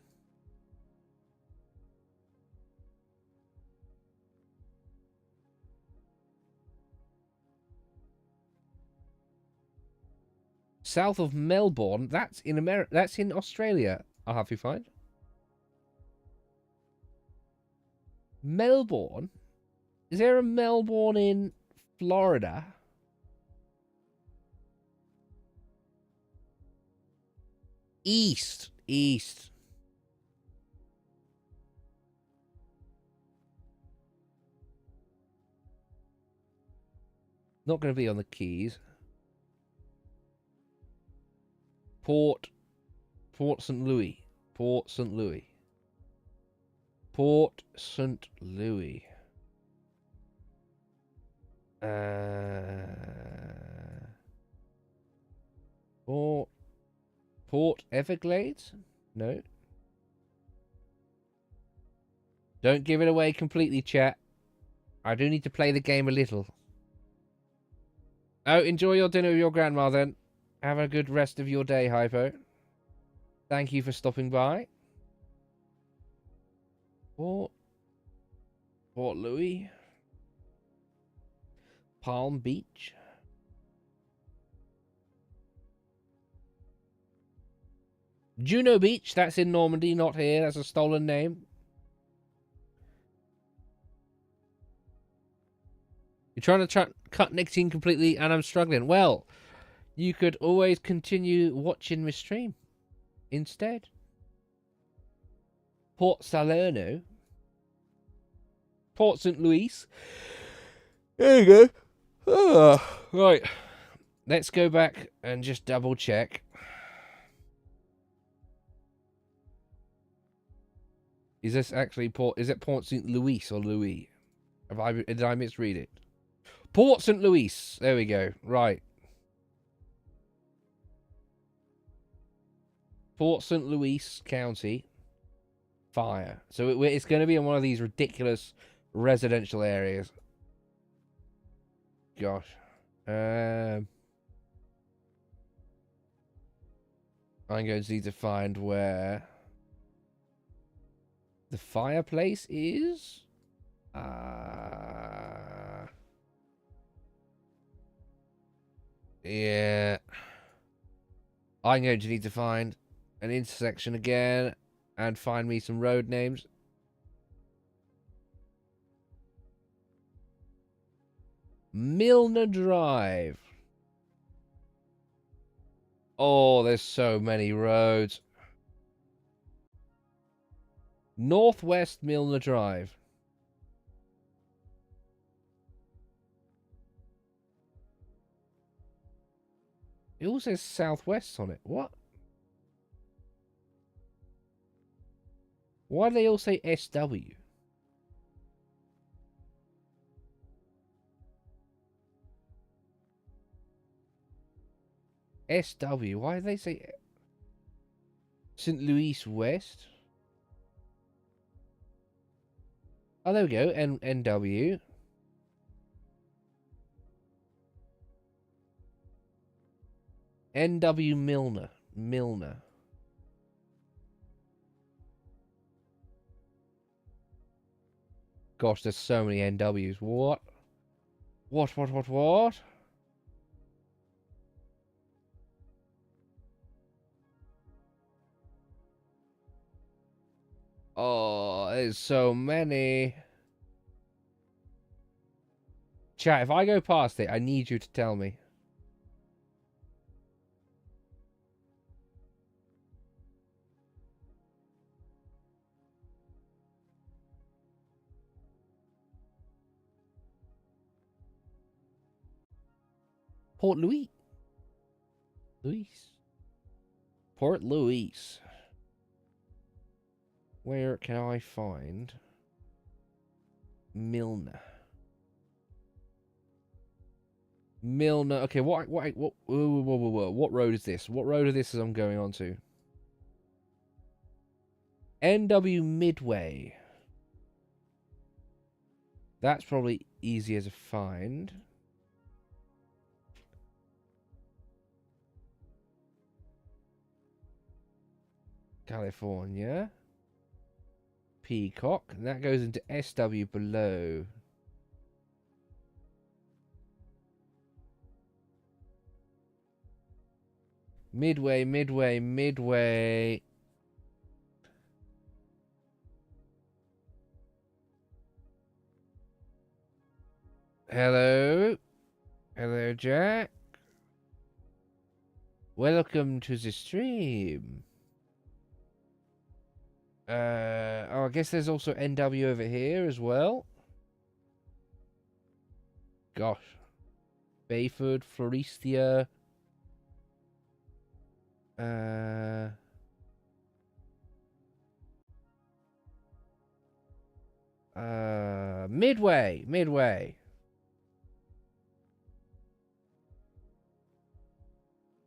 South of Melbourne. That's in America. That's in Australia. I'll have you find. Melbourne? Is there a Melbourne in Florida? East. Not going to be on the Keys. Port St. Louis. Port St. Louis. Port St. Louis. Port Everglades? No. Don't give it away completely, chat. I do need to play the game a little. Oh, enjoy your dinner with your grandma then. Have a good rest of your day, Hypo. Thank you for stopping by. Port Louis. Palm Beach. Juno Beach, that's in Normandy, not here. That's a stolen name. You're trying to cut nicotine completely and I'm struggling. Well, you could always continue watching my stream instead. Port Salerno. Port St. Louis. There you go. Right. Let's go back and just double check. Is this actually Port? Is it Port St. Louis or Louis? Did I misread it? Port St. Louis. There we go. Right. Port St. Louis County. Fire. So it's going to be in one of these ridiculous residential areas. Gosh. I'm going to need to find where the fireplace is. Yeah. I'm going to need to find an intersection again and find me some road names. Milner Drive. Oh, there's so many roads. Northwest Milner Drive. It also says Southwest on it. What? Why do they all say SW? SW. Why do they say St. Louis West? Oh, there we go. NW. NW Milner. Milner. Gosh, there's so many NWs. What? What? Oh, there's so many. Chat, if I go past it, I need you to tell me. Port Louis. Port Louis. Where can I find Milner? Milner. Okay, what? Whoa. What road is this? What road of this is I'm going on to? NW Midway. That's probably easier to find. California. Peacock. And that goes into SW below. Midway. Hello, Jack. Welcome to the stream. Oh, I guess there's also NW over here as well. Gosh. Bayford, Floristia. Midway.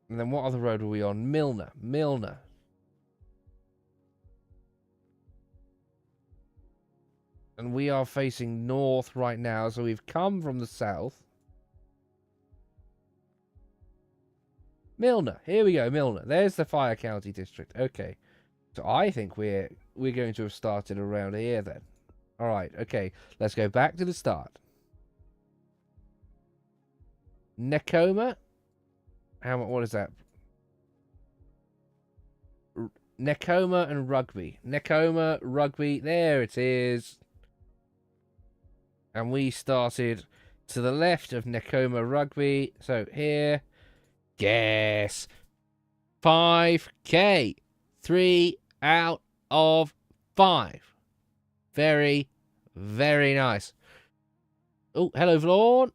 And then what other road are we on? Milner. And we are facing north right now, so we've come from the south. Milner. Here we go, Milner. There's the Fire County District. Okay. So I think we're going to have started around here then. Alright, okay. Let's go back to the start. Nakoma. What is that? Nekoma and Rugby. Nekoma, Rugby, there it is. And we started to the left of Nekoma Rugby. So here, guess 5K. 3 out of 5. Very, very nice. Oh, hello, Vlorn.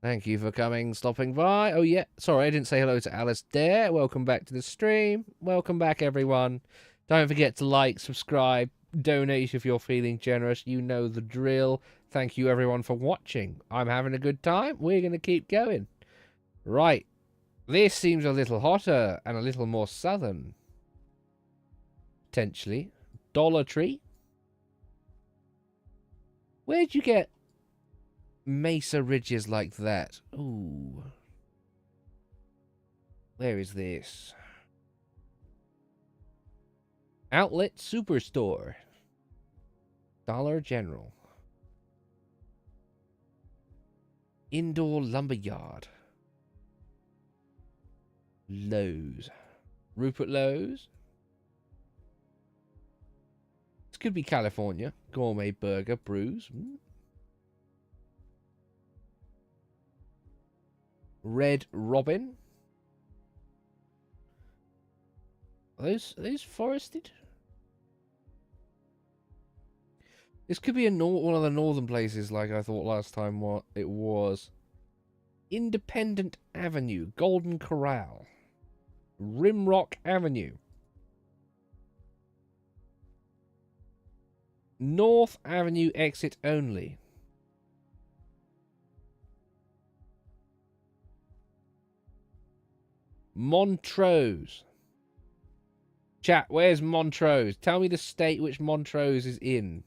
Thank you for coming, stopping by. Oh, yeah. Sorry, I didn't say hello to Alice there. Welcome back to the stream. Welcome back, everyone. Don't forget to like, subscribe, donate if you're feeling generous. You know the drill. Thank you, everyone, for watching. I'm having a good time. We're going to keep going. Right. This seems a little hotter and a little more southern. Potentially. Dollar Tree. Where'd you get mesa ridges like that? Ooh. Where is this? Outlet Superstore. Dollar General. Indoor Lumberyard. Lowe's. Rupert Lowe's. This could be California. Gourmet Burger Brews. Red Robin. Are those forested? This could be one of the northern places like I thought last time what it was. Independent Avenue. Golden Corral. Rimrock Avenue. North Avenue exit only. Montrose. Chat, where's Montrose? Tell me the state which Montrose is in.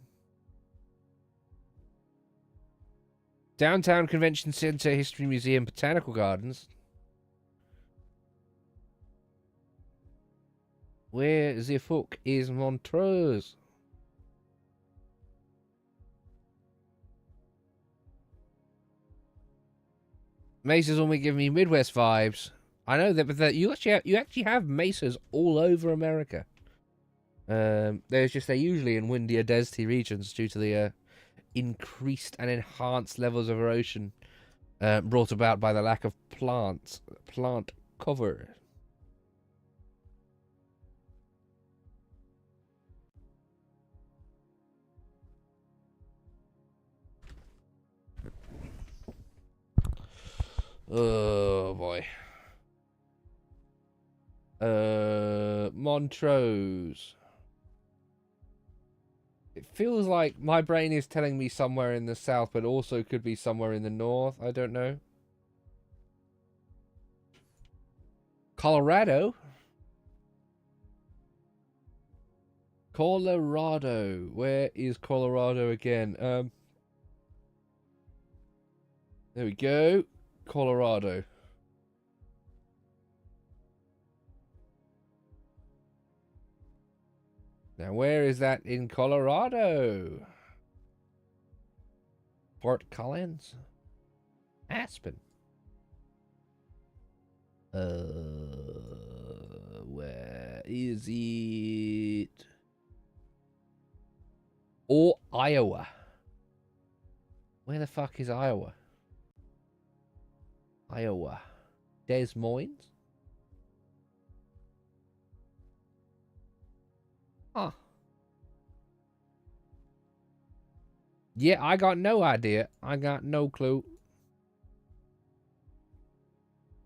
Downtown Convention Center, History Museum, Botanical Gardens. Where the fuck is Montrose? Mesas only give me Midwest vibes. I know that, but you actually have mesas all over America. They're usually in windier, deserty regions due to the increased and enhanced levels of erosion brought about by the lack of plant cover. Oh boy. Montrose. It feels like my brain is telling me somewhere in the south, but also could be somewhere in the north. I don't know. Colorado? Colorado. Where is Colorado again? There we go. Colorado. Now, where is that in Colorado? Fort Collins? Aspen? Where is it? Or Iowa? Where the fuck is Iowa? Iowa. Des Moines? Huh. Yeah, I got no idea. I got no clue.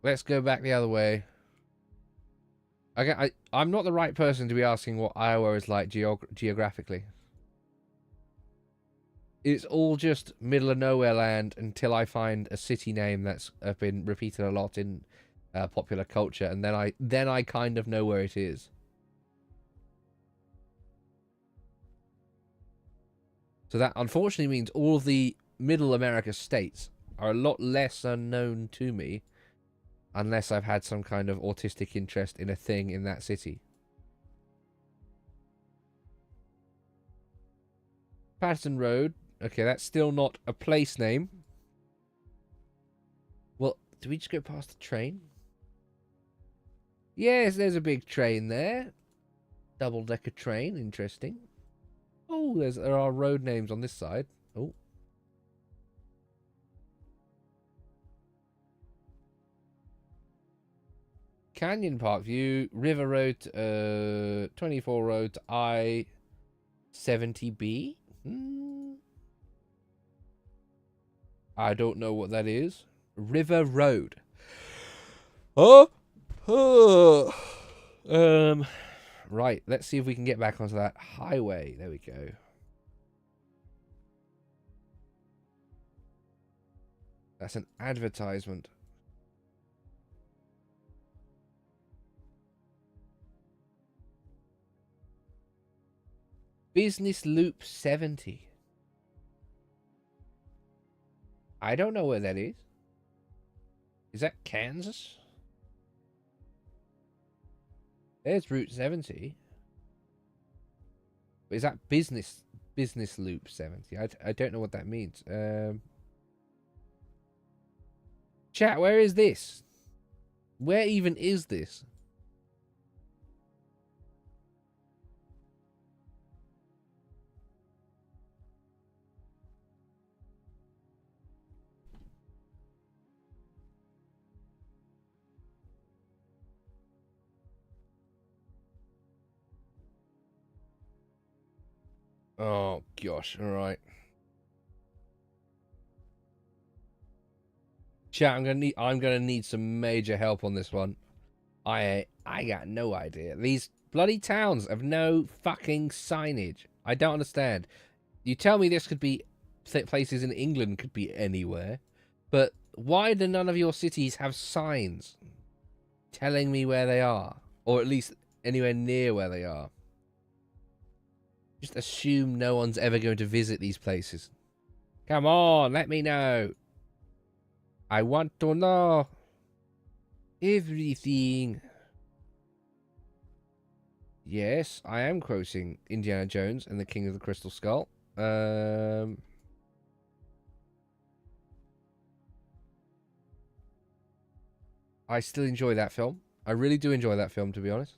Let's go back the other way. I'm not the right person to be asking what Iowa is like geographically. It's all just middle of nowhere land until I find a city name that's been repeated a lot in popular culture, and then I kind of know where it is. So that unfortunately means all of the Middle America states are a lot less unknown to me unless I've had some kind of autistic interest in a thing in that city. Patterson Road. Okay, that's still not a place name. Well, do we just go past the train? Yes, there's a big train there. Double-decker train, interesting. Oh, there are road names on this side. Oh. Canyon Park View, River Road, 24 Road to I-70B. I don't know what that is. River Road. Oh. Right, let's see if we can get back onto that highway. There we go. That's an advertisement. Business Loop 70. I don't know where that is. Is that Kansas? There's Route 70. Is that Business Loop 70? I don't know what that means. Chat, where is this? Where even is this? Oh gosh, all right. Chat, I'm gonna need some major help on this one. I got no idea. These bloody towns have no fucking signage. I don't understand. You tell me this could be places in England, could be anywhere, but why do none of your cities have signs telling me where they are, or at least anywhere near where they are? Just assume no one's ever going to visit these places. Come on, let me know. I want to know everything. Yes, I am quoting Indiana Jones and the King of the Crystal Skull. I still enjoy that film. I really do enjoy that film, to be honest.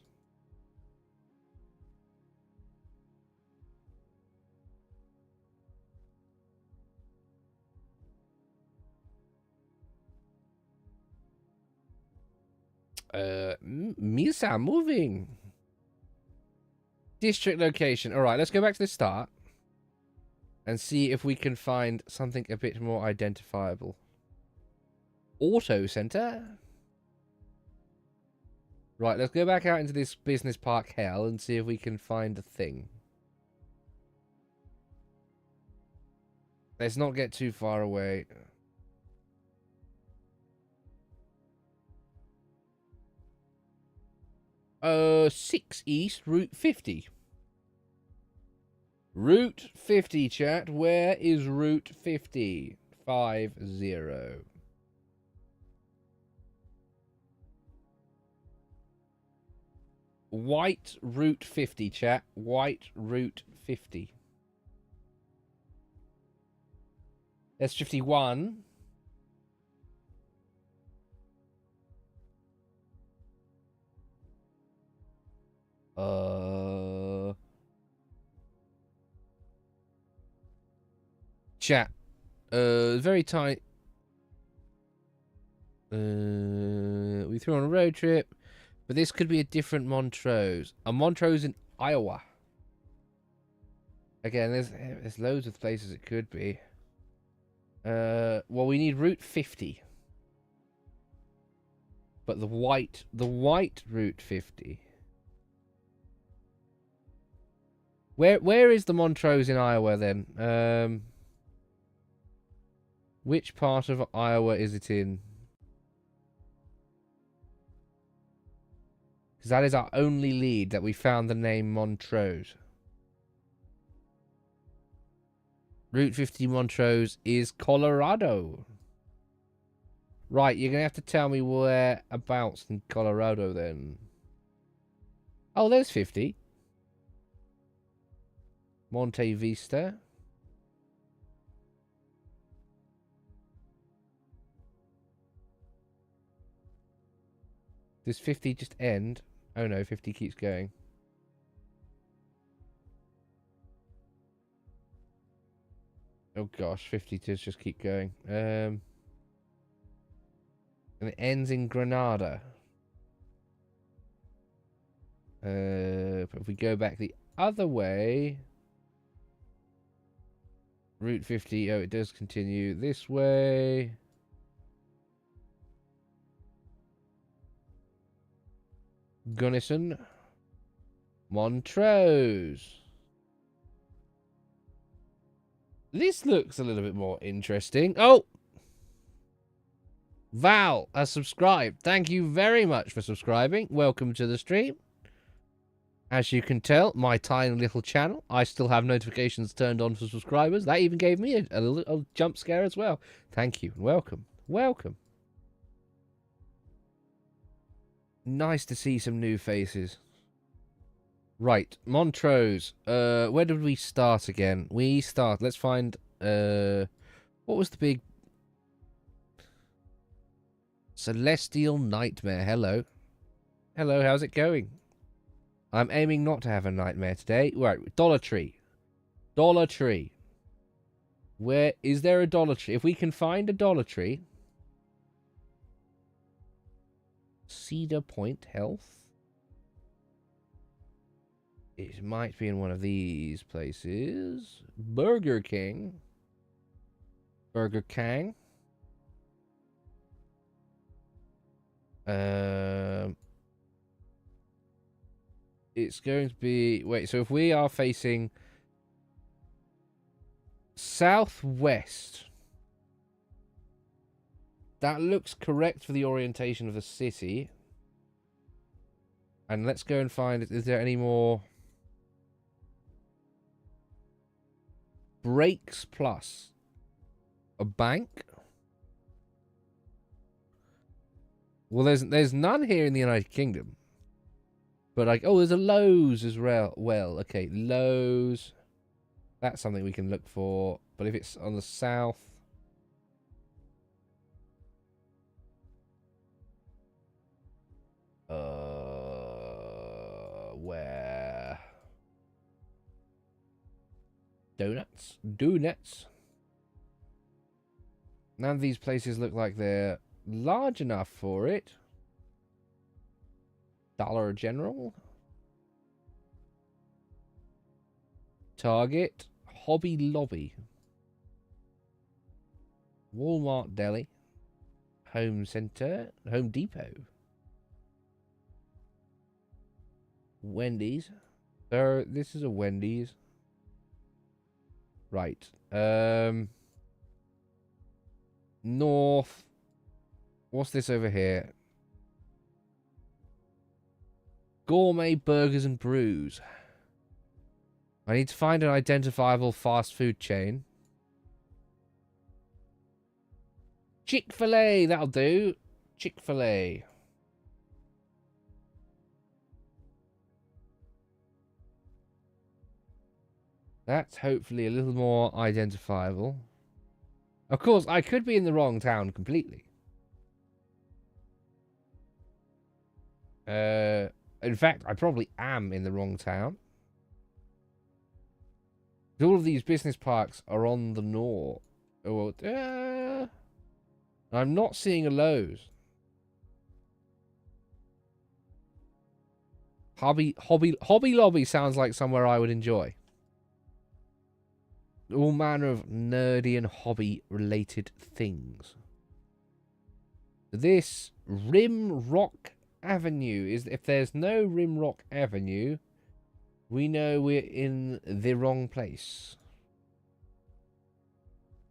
Misa moving. District location. All right, let's go back to the start and see if we can find something a bit more identifiable. Auto center. Right, let's go back out into this business park hell and see if we can find a thing. Let's not get too far away. Six East, Route 50. Route 50, chat. Where is Route 50? 50. White Route 50, chat. White Route 50. That's 51. Chat. Very tight. We threw on a road trip, but this could be a different Montrose. A Montrose in Iowa. Again, there's loads of places it could be. Well, we need Route 50. But the white Route 50. Where is the Montrose in Iowa then? Which part of Iowa is it in? Because that is our only lead that we found the name Montrose. Route 50 Montrose is Colorado. Right, you're going to have to tell me whereabouts in Colorado then. Oh, there's 50. Monte Vista. Does 50 just end? Oh no, 50 keeps going. Oh gosh, 50 does just keep going. And it ends in Granada. But if we go back the other way, Route 50, oh, it does continue this way. Gunnison. Montrose. This looks a little bit more interesting. Oh! Val has subscribed. Thank you very much for subscribing. Welcome to the stream. As you can tell, my tiny little channel, I still have notifications turned on for subscribers. That even gave me a little jump scare as well. Thank you. Welcome. Welcome. Nice to see some new faces. Right, Montrose. Where did we start again? Let's find, what was the big... Celestial Nightmare. Hello. Hello, how's it going? I'm aiming not to have a nightmare today. Right, Dollar Tree. Dollar Tree. Where is there a Dollar Tree? If we can find a Dollar Tree. Cedar Point Health. It might be in one of these places. Burger King. Burger King. It's going to be... Wait, so if we are facing southwest, that looks correct for the orientation of the city. And let's go and find... Is there any more... Breaks Plus. A bank? Well, there's none here in the United Kingdom. But like, oh, there's a Lowe's as well. Well, okay, Lowe's. That's something we can look for. But if it's on the south, where? Donuts. None of these places look like they're large enough for it. Dollar General, Target, Hobby Lobby, Walmart Deli, Home Center, Home Depot, Wendy's. This is a Wendy's. Right. North. What's this over here? Gourmet Burgers and Brews. I need to find an identifiable fast food chain. Chick-fil-A, that'll do. Chick-fil-A. That's hopefully a little more identifiable. Of course, I could be in the wrong town completely. In fact, I probably am in the wrong town. All of these business parks are on the north. Oh, I'm not seeing a Lowe's. Hobby Lobby sounds like somewhere I would enjoy. All manner of nerdy and hobby-related things. This Rimrock Avenue is... If there's no Rimrock Avenue, we know we're in the wrong place.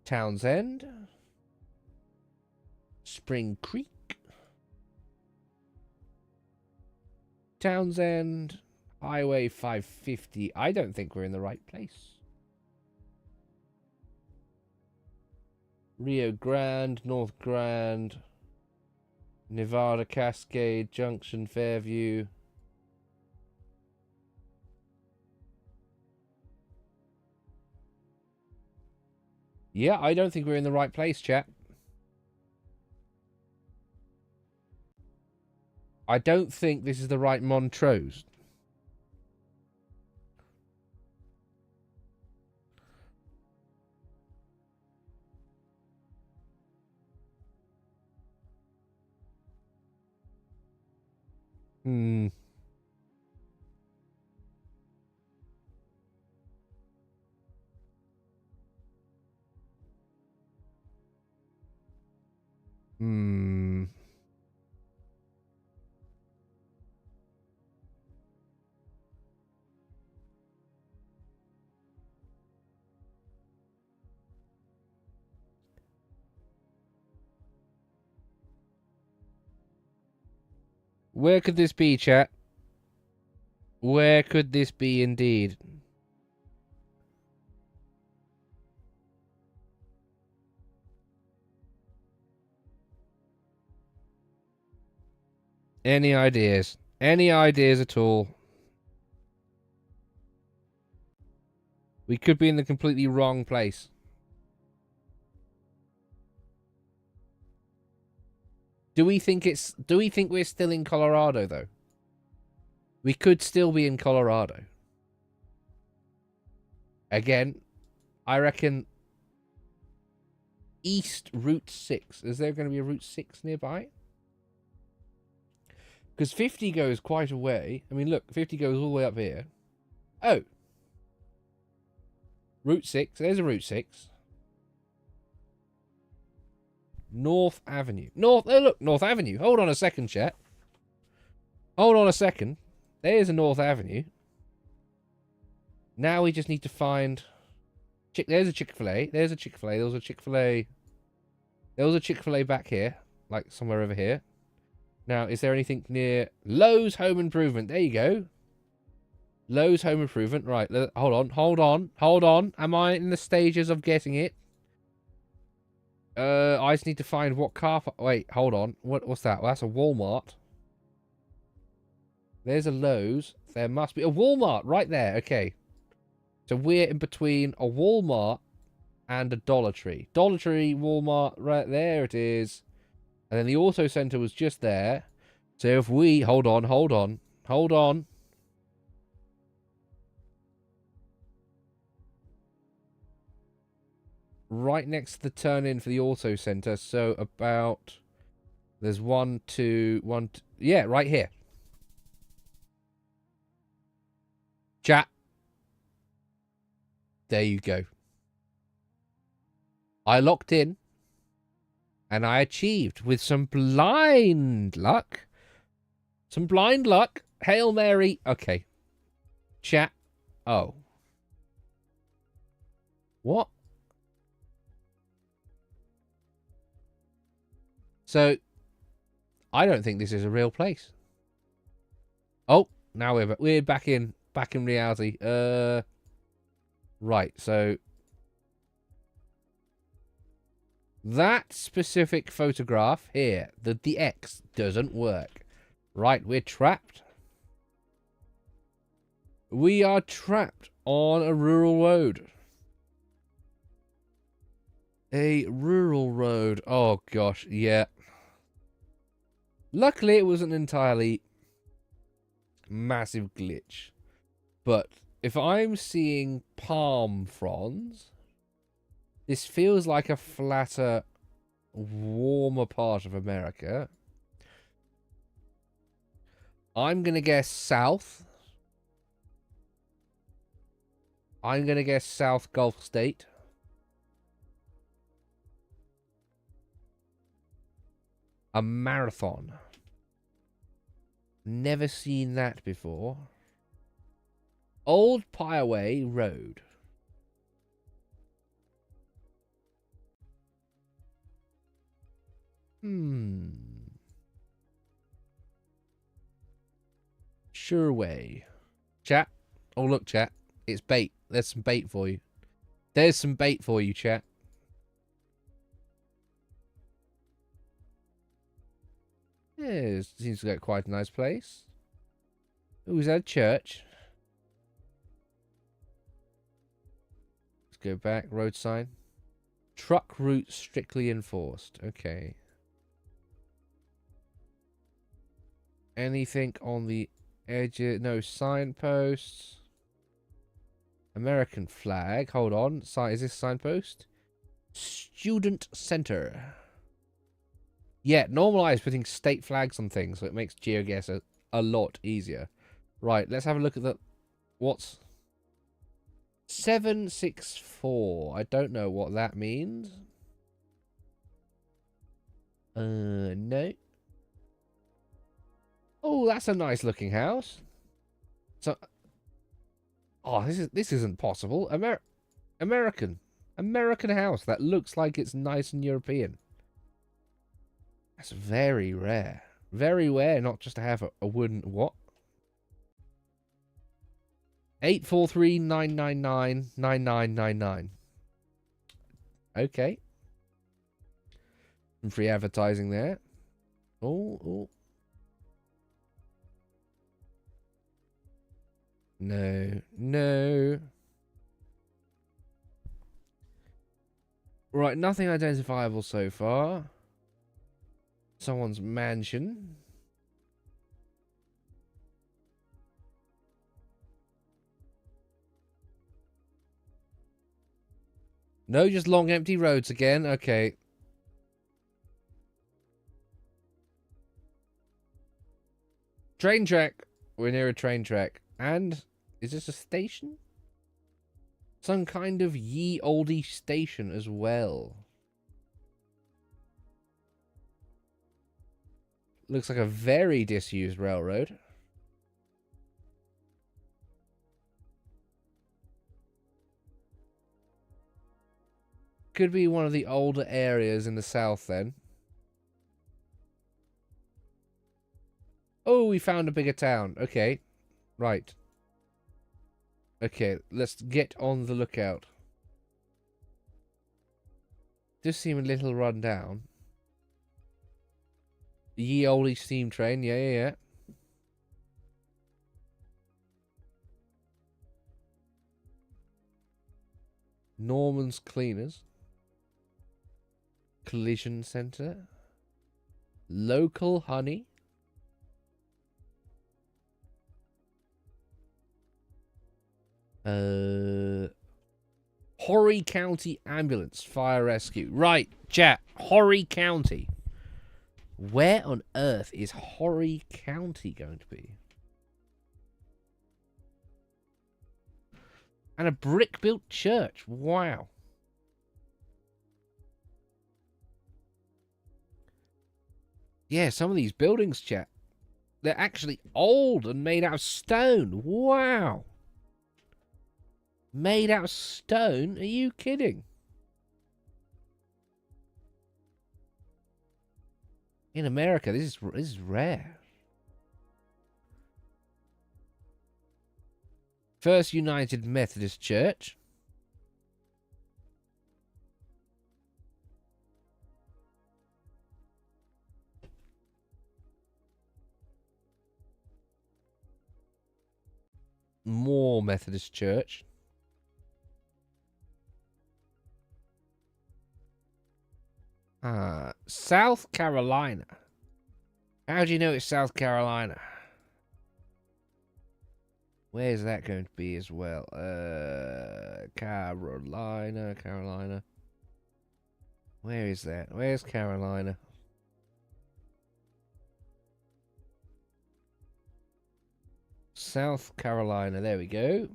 Townsend. Spring Creek. Townsend. Highway 550. I don't think we're in the right place. Rio Grande, North Grand, Nevada Cascade, Junction, Fairview. Yeah, I don't think we're in the right place, chat. I don't think this is the right Montrose. Hmm. Hmm. Where could this be, chat? Where could this be indeed? Any ideas? Any ideas at all? We could be in the completely wrong place. Do we think we're still in Colorado though? We could still be in Colorado. Again, I reckon East Route 6. Is there going to be a Route 6 nearby? Because 50 goes quite a way. I mean, look, 50 goes all the way up here. Oh. Route 6. There's a Route 6. North Avenue. Oh, look, North Avenue. Hold on a second, chat. Hold on a second. There's a North Avenue. Now we just need to find... There's a Chick-fil-A. There's a Chick-fil-A. There was a Chick-fil-A... There was a Chick-fil-A back here. Like, somewhere over here. Now, is there anything near... Lowe's Home Improvement. There you go. Lowe's Home Improvement. Right, hold on. Am I in the stages of getting it? I just need to find what car... Wait, hold on. What's that? Well, that's a Walmart. There's a Lowe's. There must be a Walmart right there. Okay. So we're in between a Walmart and a Dollar Tree. Dollar Tree, Walmart, right there it is. And then the auto center was just there. So if we... Hold on. Right next to the turn-in for the auto center. So about... There's one, two... Yeah, right here. Chat. There you go. I locked in. And I achieved with some blind luck. Hail Mary. Okay. Chat. Oh. What? So, I don't think this is a real place. Oh, now we're back in reality. Right, so that specific photograph here, the X doesn't work. Right, we're trapped. We are trapped on a rural road. A rural road. Oh gosh, yeah. Luckily, it was an entirely massive glitch. But if I'm seeing palm fronds, this feels like a flatter, warmer part of America. I'm going to guess south. I'm going to guess South Gulf State. A marathon. Never seen that before. Old Pieway Road. Sure way. Chat. Oh, look, chat. It's bait. There's some bait for you. There's some bait for you, chat. Yeah, seems like quite a nice place. Oh, is that a church? Let's go back. Road sign. Truck route strictly enforced. Okay. Anything on the edges? No signposts. American flag. Hold on. Is this signpost? Student center. Yeah, normalize putting state flags on things so it makes GeoGuessr a lot easier. Right, let's have a look at the... What's... 764. I don't know what that means. No. Oh, that's a nice looking house. So... Oh, this isn't possible. American house that looks like it's nice and European. That's very rare. Very rare not just to have a wooden what? 843-999-9999. Okay. Some free advertising there. Oh. No. Right, nothing identifiable so far. Someone's mansion. No, just long empty roads again. Okay. Train track. We're near a train track. And is this a station? Some kind of ye olde station as well. Looks like a very disused railroad. Could be one of the older areas in the south then. Oh, we found a bigger town. Okay. Right. Okay, let's get on the lookout. Does seem a little run down. Ye olde steam train. Yeah. Norman's Cleaners. Collision Center. Local honey. Horry County Ambulance Fire Rescue. Right, chat. Horry County. Where on earth is Horry County going to be? And a brick-built church. Wow. Yeah, some of these buildings, chat, they're actually old and made out of stone. Wow. Made out of stone? Are you kidding? In America, this is rare. First United Methodist Church. More Methodist Church. South Carolina. How do you know it's South Carolina? Where's that going to be as well? Carolina. Where is that? Where's Carolina? South Carolina. There we go.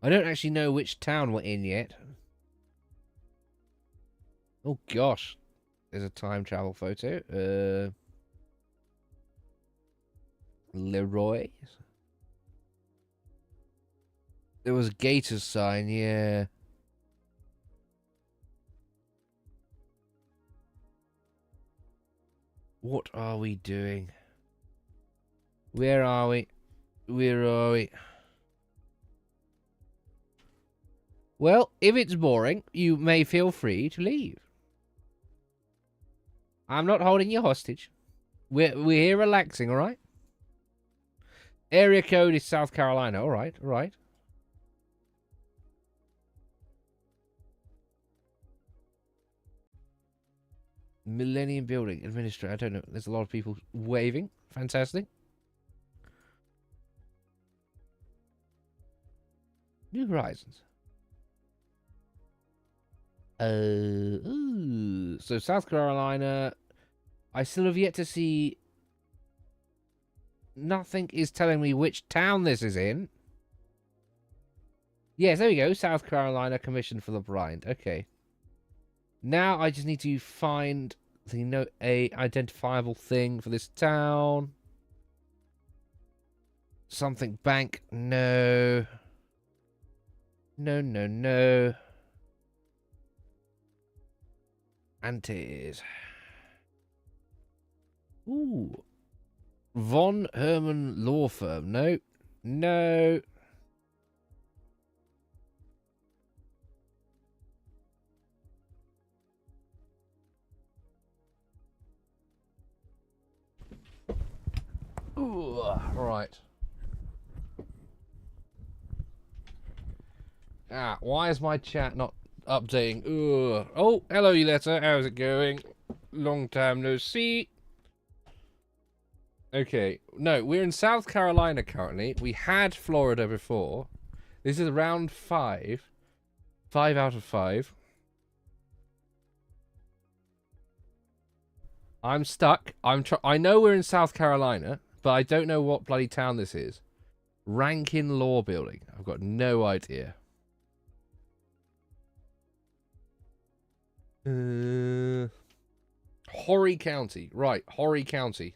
I don't actually know which town we're in yet. Oh gosh. There's a time travel photo. Leroy. There was a Gators sign, yeah. What are we doing? Where are we? Where are we? Well, if it's boring, you may feel free to leave. I'm not holding you hostage. We're here relaxing, alright? Area code is South Carolina. Alright. Millennium Building Administrator. I don't know. There's a lot of people waving. Fantastic. New Horizons. Ooh. So South Carolina. I still have yet to see. Nothing is telling me which town this is in. Yes, there we go. South Carolina Commission for the Blind. Okay. Now I just need to find a identifiable thing for this town. Something bank. No. No, no, no. Antes. Ooh. Von Herman Law Firm. No. No. Ooh, right. Why is my chat not updating? Ooh. Oh, hello, Yoletta. How's it going? Long time no see. Okay. No, we're in South Carolina currently. We had Florida before. This is round 5. 5 out of 5. I'm stuck. I know we're in South Carolina, but I don't know what bloody town this is. Rankin Law Building. I've got no idea. Horry County. Right, Horry County.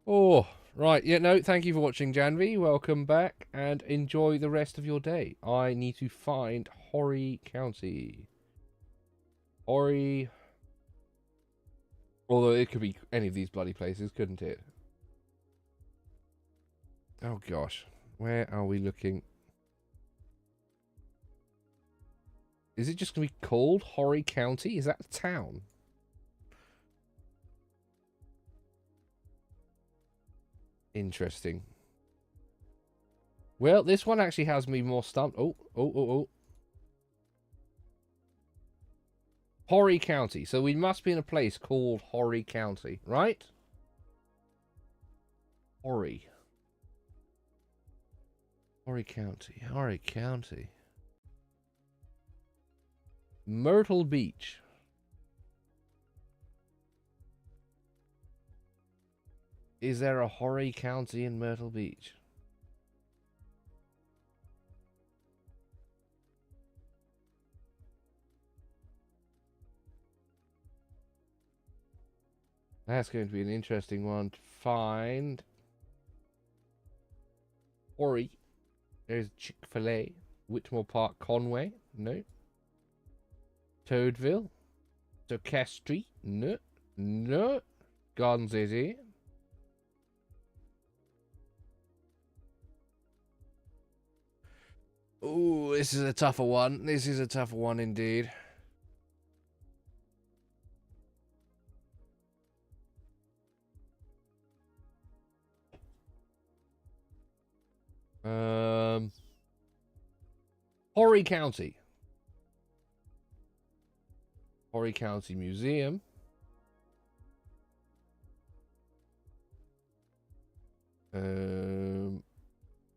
Oh, right. Yeah, no, thank you for watching, Janvi. Welcome back and enjoy the rest of your day. I need to find Horry County. Horry. Although it could be any of these bloody places, couldn't it? Oh, gosh. Where are we looking? Is it just going to be called Horry County? Is that a town? Interesting. Well, this one actually has me more stumped. Oh. Horry County. So we must be in a place called Horry County, right? Horry. Horry County. Horry County. Myrtle Beach. Is there a Horry County in Myrtle Beach? That's going to be an interesting one to find. Horry. There's Chick-fil-A. Whitmore Park, Conway. No. Toadville. Stokesty. No. No. Garden City. Ooh, this is a tougher one. This is a tougher one indeed. Horry County. Horry County Museum.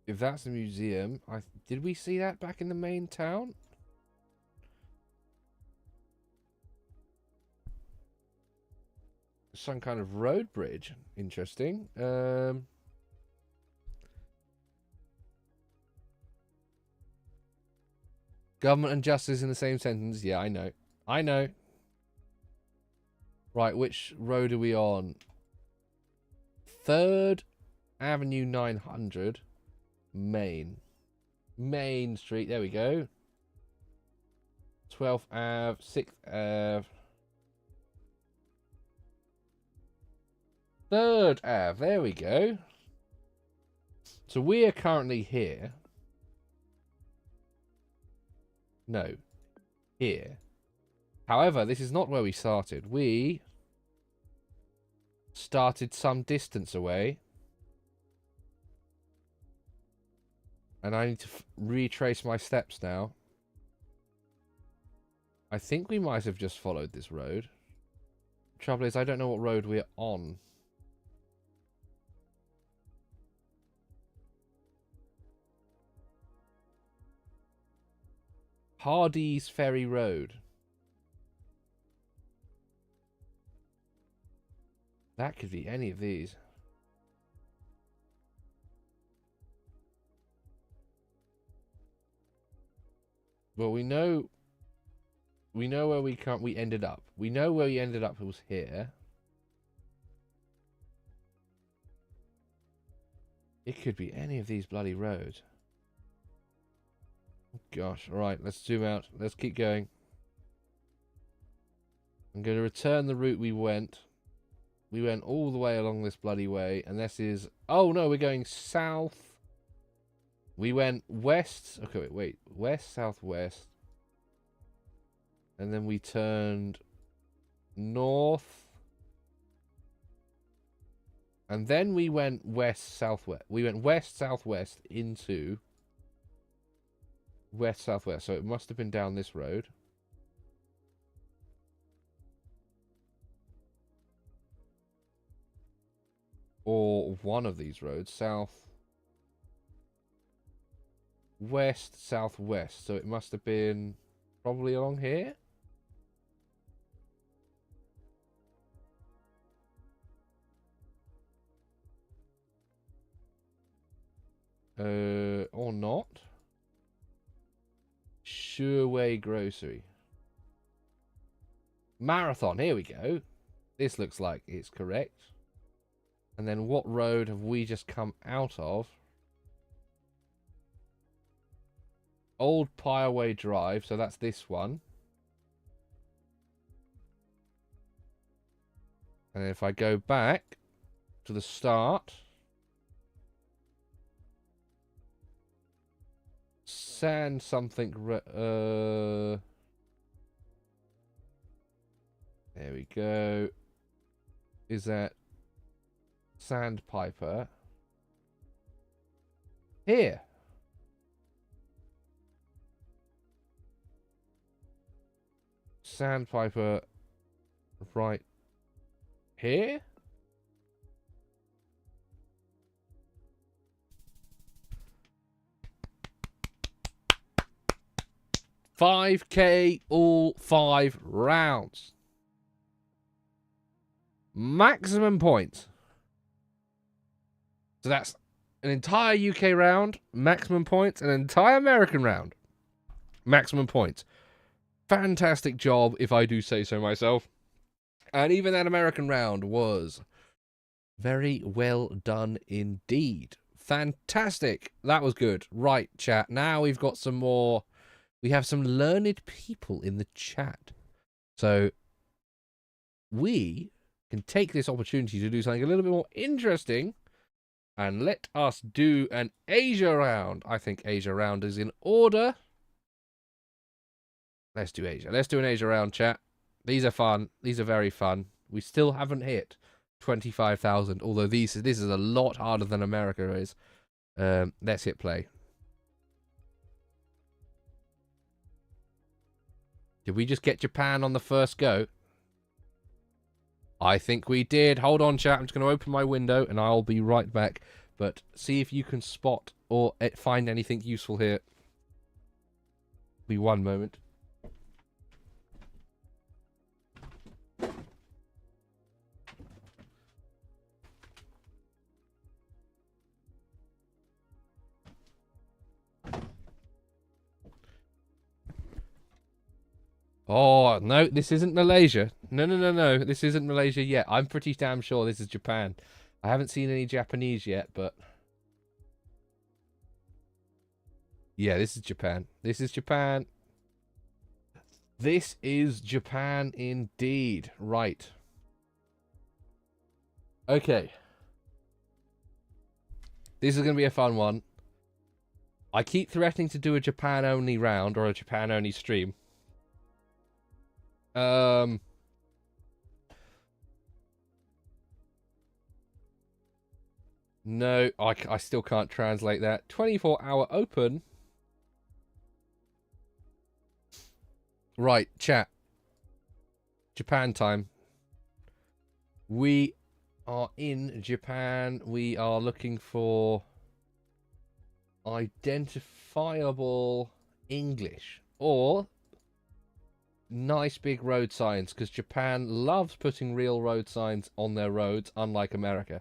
If that's the museum, did we see that back in the main town? Some kind of road bridge. Interesting. Government and justice in the same sentence. Yeah, I know. I know. Right, which road are we on? 3rd Avenue 900. Main Street. There we go. 12th Ave. 6th Ave. 3rd Ave. There we go. So we are currently here. No. Here. However, this is not where we started. We started some distance away. And I need to retrace my steps now. I think we might have just followed this road. Trouble is, I don't know what road we're on. Hardy's Ferry Road. That could be any of these. Well, we know where we ended up. We know where we ended up was here. It could be any of these bloody roads. Oh, gosh. Alright, let's zoom out. Let's keep going. I'm going to return the route we went. We went all the way along this bloody way. And this is... Oh, no, we're going south. We went west. Okay, wait. West, southwest. And then we turned north. And then we went west, southwest. We went west, southwest into west, southwest. So it must have been down this road. Or one of these roads. South, west, southwest. So it must have been probably along here. Or not. Sureway Grocery. Marathon, here we go. This looks like it's correct. And then what road have we just come out of? Old Pireway Drive, so that's this one. And if I go back to the start... Sand something... there we go. Is that... Sandpiper? Here. Sandpiper... Right... Here? $5K all 5 rounds. Maximum points. So that's an entire UK round, maximum points, an entire American round, maximum points. Fantastic job, if I do say so myself. And even that American round was very well done indeed. Fantastic. That was good. Right, chat. Now we've got some more... We have some learned people in the chat. So we can take this opportunity to do something a little bit more interesting. And let us do an Asia round. I think Asia round is in order. Let's do Asia. Let's do an Asia round, chat. These are fun. These are very fun. We still haven't hit 25,000. Although this is a lot harder than America is. Let's hit play. Did we just get Japan on the first go? I think we did. Hold on, chat. I'm just going to open my window and I'll be right back. But see if you can spot or find anything useful here. Be one moment. Oh, no, this isn't Malaysia. No. This isn't Malaysia yet. I'm pretty damn sure this is Japan. I haven't seen any Japanese yet, but... Yeah, this is Japan. This is Japan. This is Japan indeed. Right. Okay. This is going to be a fun one. I keep threatening to do a Japan-only round or a Japan-only stream. No, I still can't translate that. 24-hour open. Right, chat. Japan time. We are in Japan. We are looking for identifiable English or nice big road signs, because Japan loves putting real road signs on their roads, unlike America.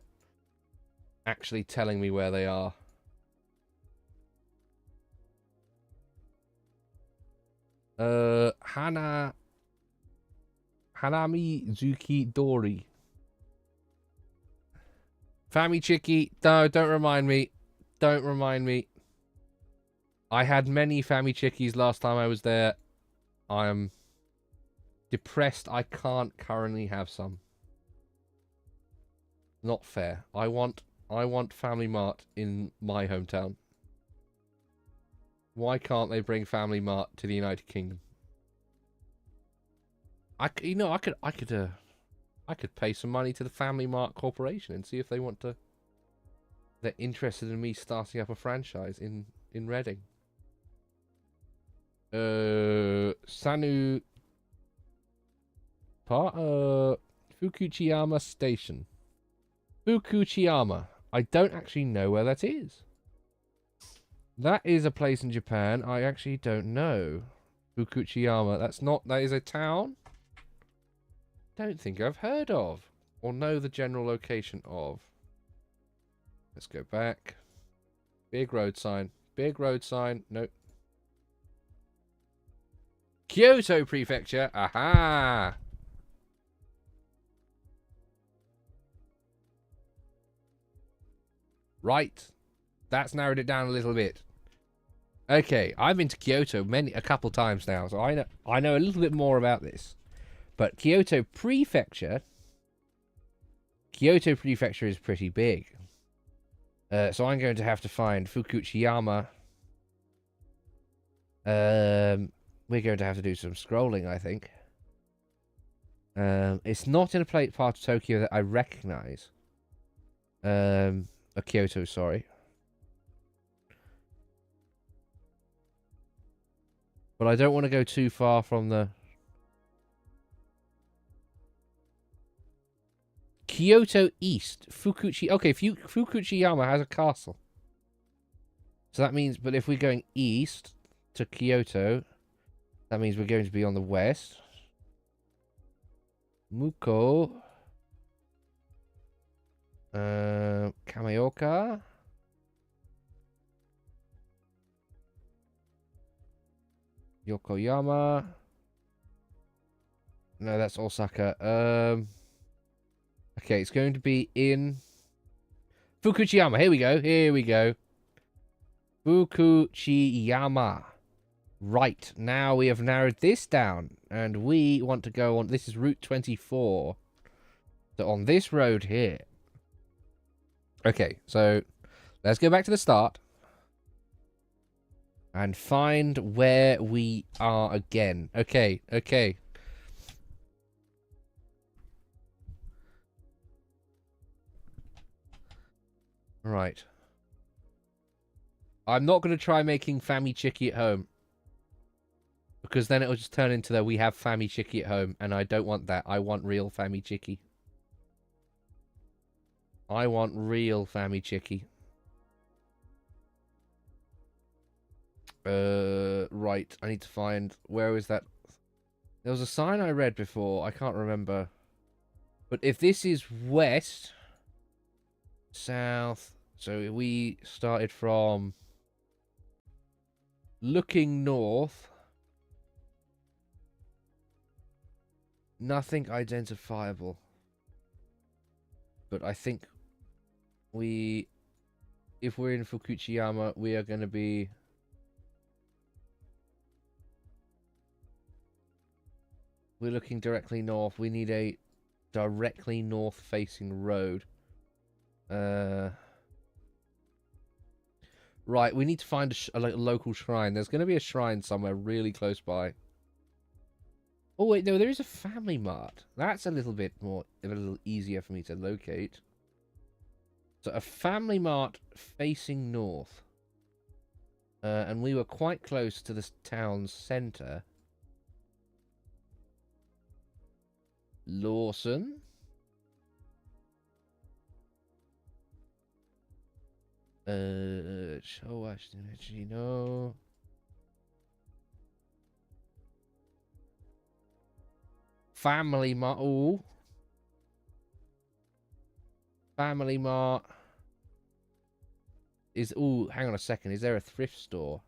Actually telling me where they are. Hanami Dori. Fami Chiki. No, don't remind me. Don't remind me. I had many Fami Chikis last time I was there. I am depressed I can't currently have some. Not fair. I want Family Mart in my hometown. Why can't they bring Family Mart to the United Kingdom? I could pay some money to the Family Mart Corporation and see if they want to. They're interested in me starting up a franchise in Reading. Sanu. Fukuchiyama Station. Fukuchiyama. I don't actually know where that is. That is a place in Japan. I actually don't know. Fukuchiyama. That is a town? Don't think I've heard of. Or know the general location of. Let's go back. Big road sign. Big road sign. Nope. Kyoto Prefecture. Aha! Right. That's narrowed it down a little bit. Okay, I've been to Kyoto a couple times now, so I know a little bit more about this. But Kyoto Prefecture is pretty big. So I'm going to have to find Fukuchiyama. We're going to have to do some scrolling, I think. It's not in a part of Tokyo that I recognize. Kyoto, sorry. But I don't want to go too far from the... Kyoto East. Okay, Fukuchiyama has a castle. So that means... But if we're going east to Kyoto, that means we're going to be on the west. Muko. Kameoka. Yokoyama. No, that's Osaka. Okay, it's going to be in Fukuchiyama. Here we go. Here we go. Fukuchiyama. Right. Now we have narrowed this down. And we want to go on... This is Route 24. So on this road here. Okay, so let's go back to the start. And find where we are again. Okay, okay. Right. I'm not going to try making Fami Chiki at home. Because then it'll just turn into that we have Fami Chiki at home. And I don't want that. I want real Fami Chiki. I want real Fami Chiki. Right. I need to find... Where is that? There was a sign I read before. I can't remember. But if this is west... South... So we started from... Looking north... Nothing identifiable. But I think... If we're in Fukuchiyama, we are going to be... We're looking directly north. We need a directly north-facing road. Right, we need to find a local shrine. There's going to be a shrine somewhere really close by. Oh, wait, no, there is a Family Mart. That's a little easier for me to locate. So, a Family Mart facing north. And we were quite close to the town's centre. Lawson. No. Family Mart. Ooh. Family Mart. Is, ooh, hang on a second. Is there a thrift store?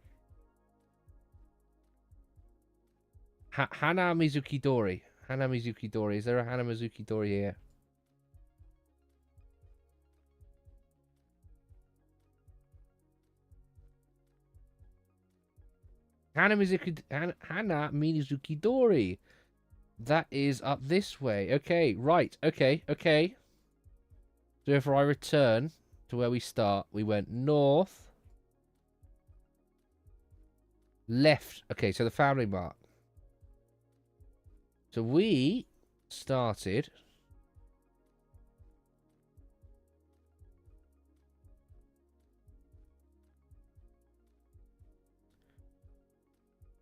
Hana Mizuki Dori. Hana Mizuki Dori. Is there a Hana Mizuki Dori here? Hana Mizuki Dori. That is up this way. Okay, right. Okay. So if I return to where we start, we went north, left. Okay, so the family mart. So we started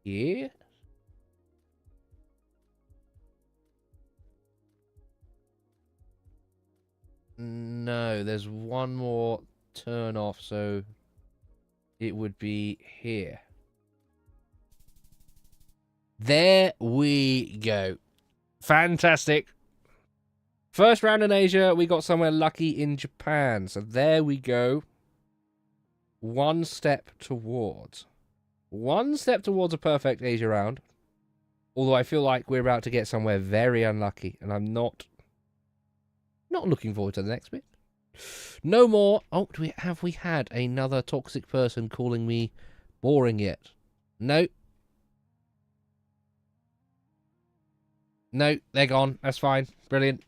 here. No, there's one more turn off, so it would be here. There we go. Fantastic. First round in Asia, we got somewhere lucky in Japan. So there we go. One step towards a perfect Asia round. Although I feel like we're about to get somewhere very unlucky, and I'm not looking forward to the next bit. No more. Oh, have we had another toxic person calling me boring yet? No. No, they're gone. That's fine. Brilliant.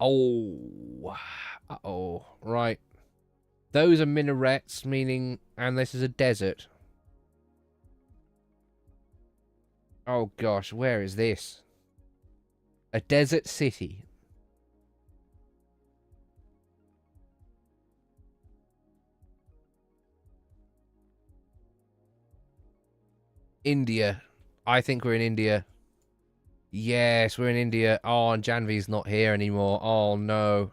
Oh. Uh-oh. Right. Those are minarets, meaning... And this is a desert. Oh, gosh. Where is this? A desert city. India. I think we're in India. Yes, we're in India. Oh, and Janvi's not here anymore. Oh, no.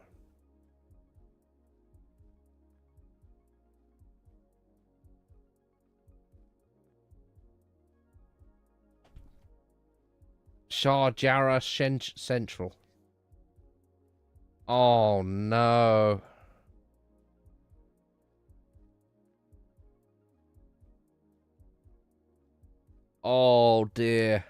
Sharjah Central. Oh, no. Oh, dear.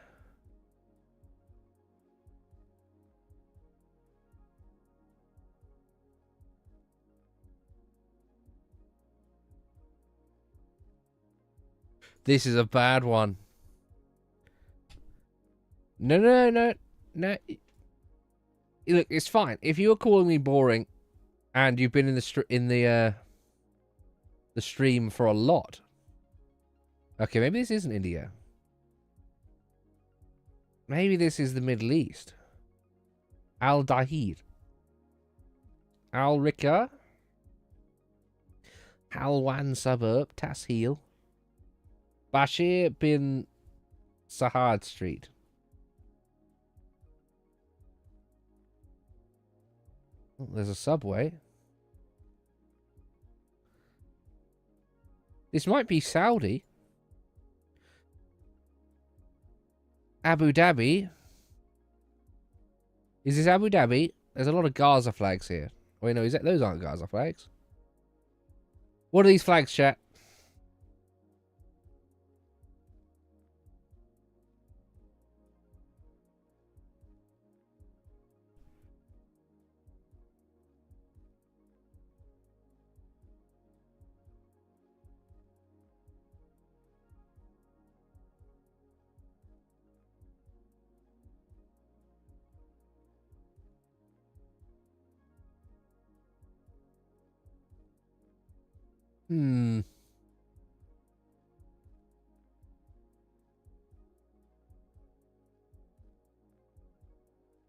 This is a bad one. No. Look, it's fine. If you were calling me boring and you've been in the stream for a lot. Okay, maybe this isn't India. Maybe this is the Middle East. Al-Dahid. Al-Rika. Halwan suburb. Tasheel. Bashir bin Sahad Street. Oh, there's a subway. This might be Saudi. Abu Dhabi. Is this Abu Dhabi? There's a lot of Gaza flags here. Wait, no, is that those aren't Gaza flags? What are these flags, chat?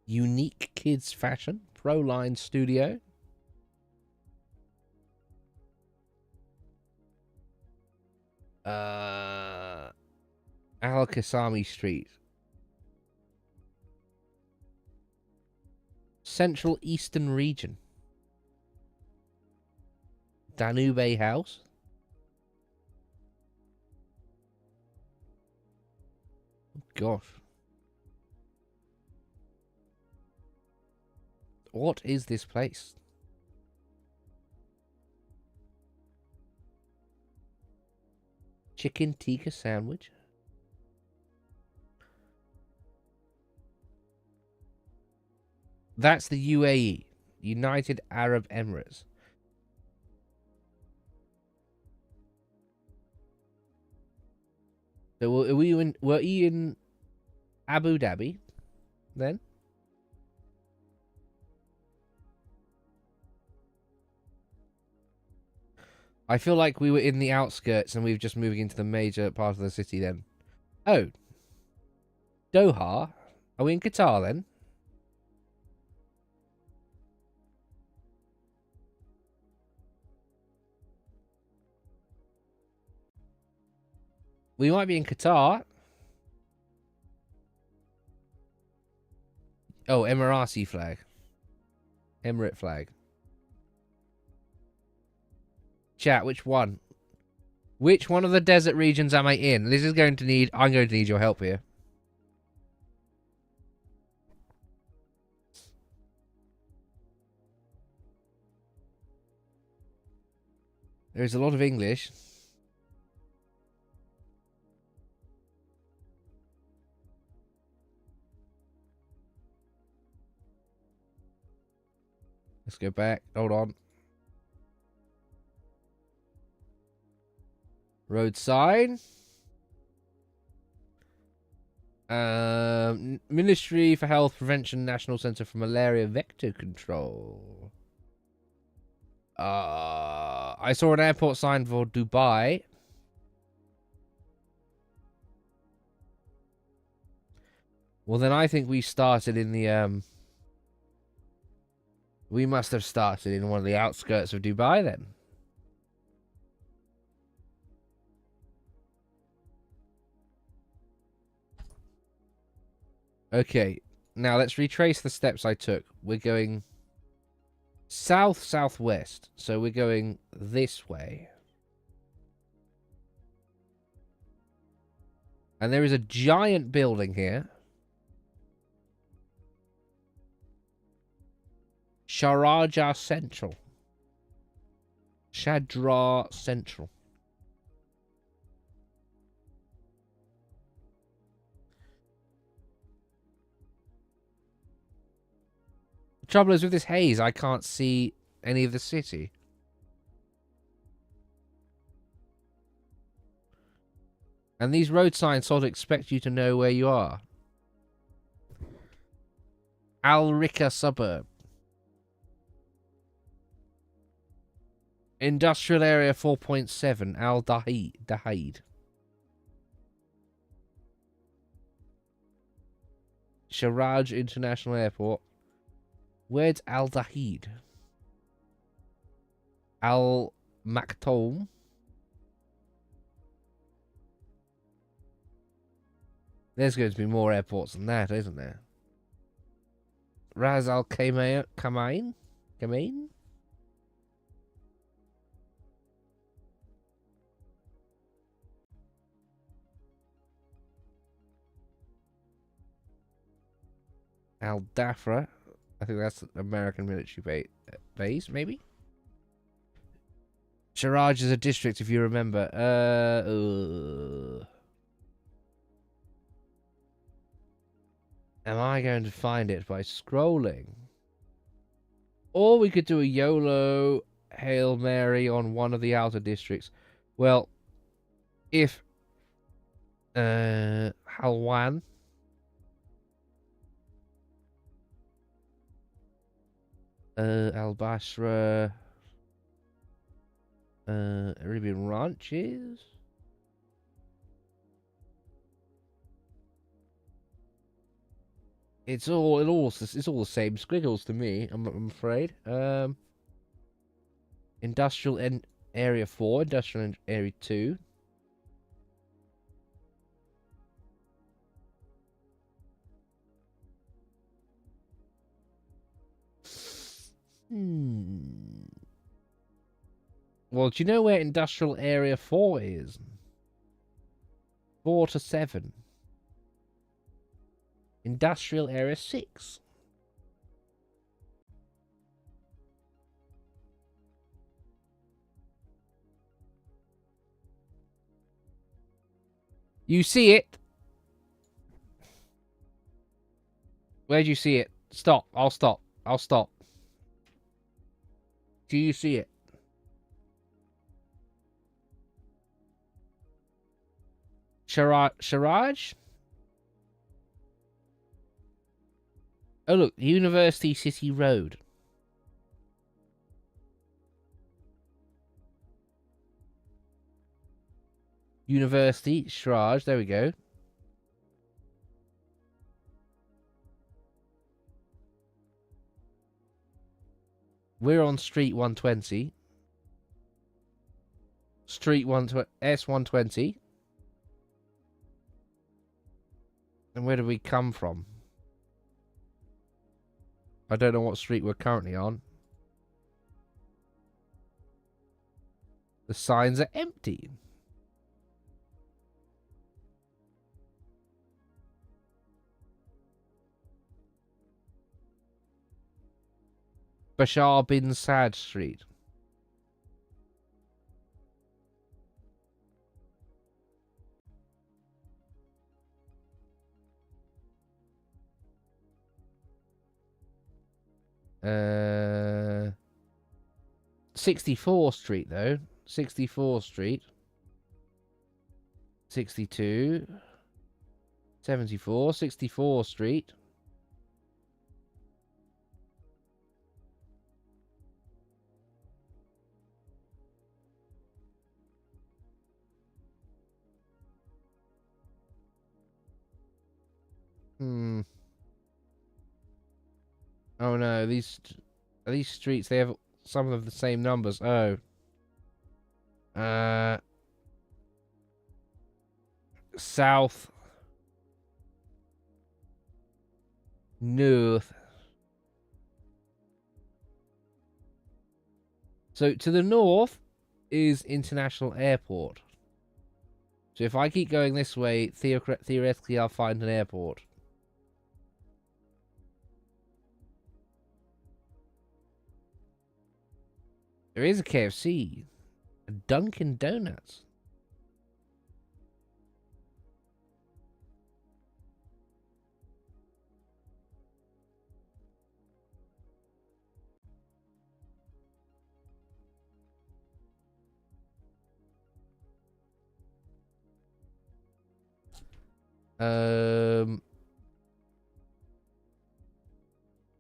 Unique Kids Fashion. Proline Studio. Al-Qasami Street. Central Eastern Region. Danube House. Gosh. What is this place? Chicken tikka sandwich. That's the UAE, United Arab Emirates. So were you in Abu Dhabi then? I feel like we were in the outskirts and we were just moving into the major part of the city then. Oh. Doha? Are we in Qatar then? We might be in Qatar. Oh, Emirati flag. Emirate flag. Chat, which one? Which one of the desert regions am I in? I'm going to need your help here. There's a lot of English. Let's go back. Hold on. Road sign. Ministry for Health Prevention, National Center for Malaria Vector Control. I saw an airport sign for Dubai. Well, then I think we started in the we must have started in one of the outskirts of Dubai then. Okay, now let's retrace the steps I took. We're going south-southwest, so we're going this way. And there is a giant building here. Sharjah Central. Sharjah Central. The trouble is with this haze, I can't see any of the city. And these road signs sort of expect you to know where you are. Al Rika suburb. Industrial area 4.7, Al Dahid. Sharjah International Airport. Where's Al Dahid? Al Maktoum. There's going to be more airports than that, isn't there? Ras Al Khaimah? Al Dafra. I think that's an American military base, maybe? Sharjah is a district, if you remember. Am I going to find it by scrolling? Or we could do a YOLO Hail Mary on one of the outer districts. Well, if Halwan, Al Basra, Arabian Ranches. It's all the same squiggles to me. I'm afraid. Industrial area 4, industrial area 2. Well, do you know where Industrial Area 4 is? 4 to 7. Industrial Area 6. You see it? Where'd you see it? Stop. I'll stop. I'll stop. Do you see it? Sharaj? Oh, look. University City Road. University, Sharaj. There we go. We're on Street 120. Street 120. S120. And where do we come from? I don't know what street we're currently on. The signs are empty. Bashar bin Saad Street. Uh, 64th Street, though. 64th Street. 62. 74. 64th Street. Oh no, these streets, they have some of the same numbers. Oh. South. North. So to the north is International Airport. So if I keep going this way, theoretically I'll find an airport. There is a KFC. A Dunkin' Donuts.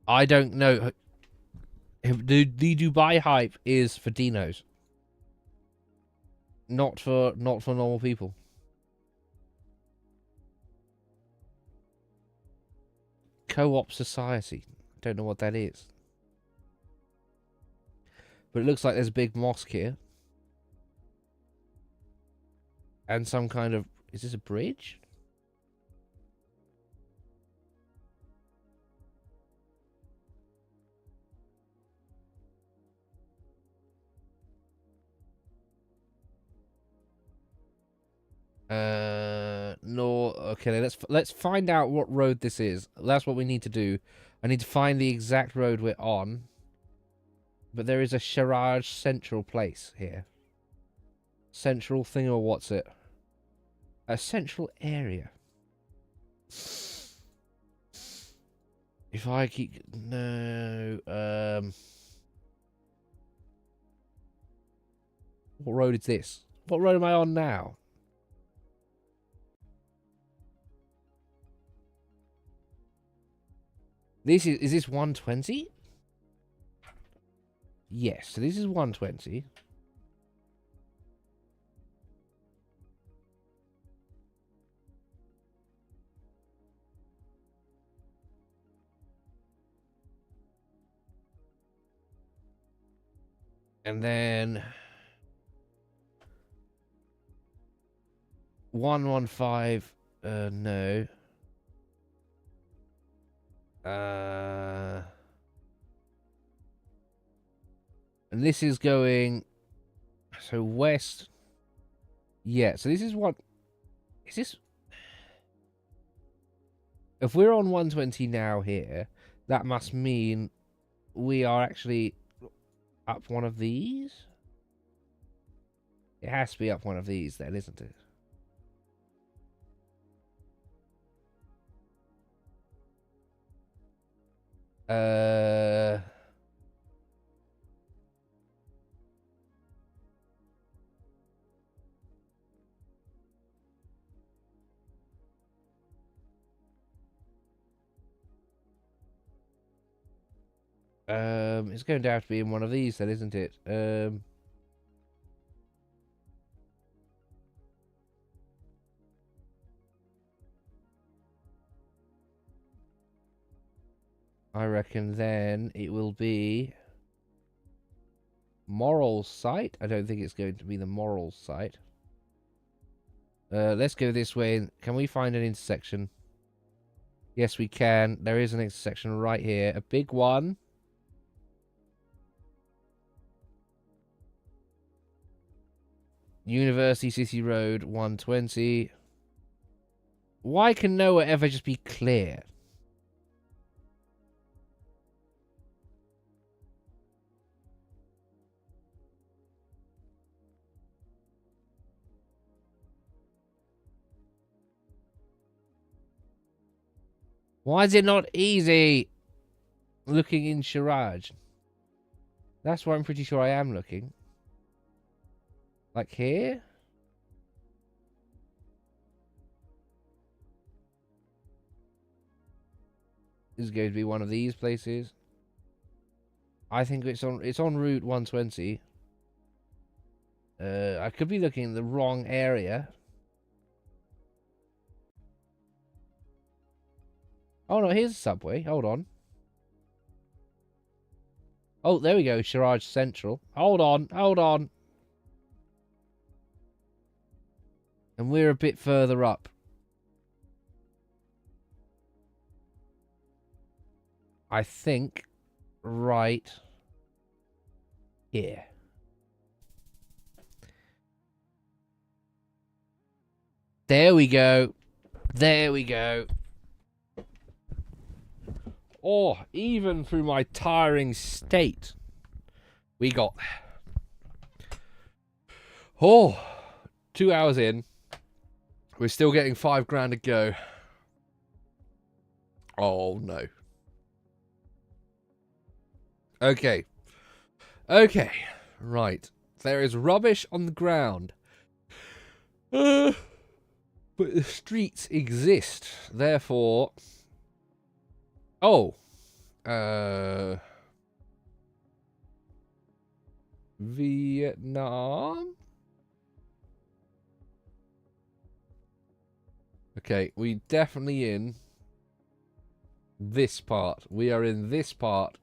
I don't know. The Dubai hype is for dinos, not for normal people. Co-op society. Don't know what that is, but it looks like there's a big mosque here, and some kind of, is this a bridge? No. Okay, let's find out what road this is. That's what we need to do. I need to find the exact road we're on. But there is a Sharaj Central place here. Central thing, or what's it? A central area. If I keep... No. What road is this? What road am I on now? Is this 120? Yes, so this is 120. And then 115, no. And this is going... So west... Yeah, so this is what... Is this... If we're on 120 now here, that must mean we are actually up one of these? It has to be up one of these then, isn't it? It's going to have to be in one of these then, isn't it? I reckon then it will be moral site. I don't think it's going to be the moral site. Let's go this way. Can we find an intersection? Yes, we can. There is an intersection right here. A big one. University City Road 120. Why can nowhere ever just be clear? Why is it not easy looking in Shiraj? That's where I'm pretty sure I am looking. Like here? This is going to be one of these places. I think it's on Route 120. I could be looking in the wrong area. Oh no, here's a subway. Hold on. Oh, there we go. Shiraj Central. Hold on. Hold on. And we're a bit further up. I think right here. There we go. There we go. Oh, even through my tiring state, we got there. Oh, 2 hours in. We're still getting $5 to go. Oh, no. Okay. Okay. Right. There is rubbish on the ground. But the streets exist. Therefore... Oh. Vietnam? Okay, we definitely in this part. We are in this part.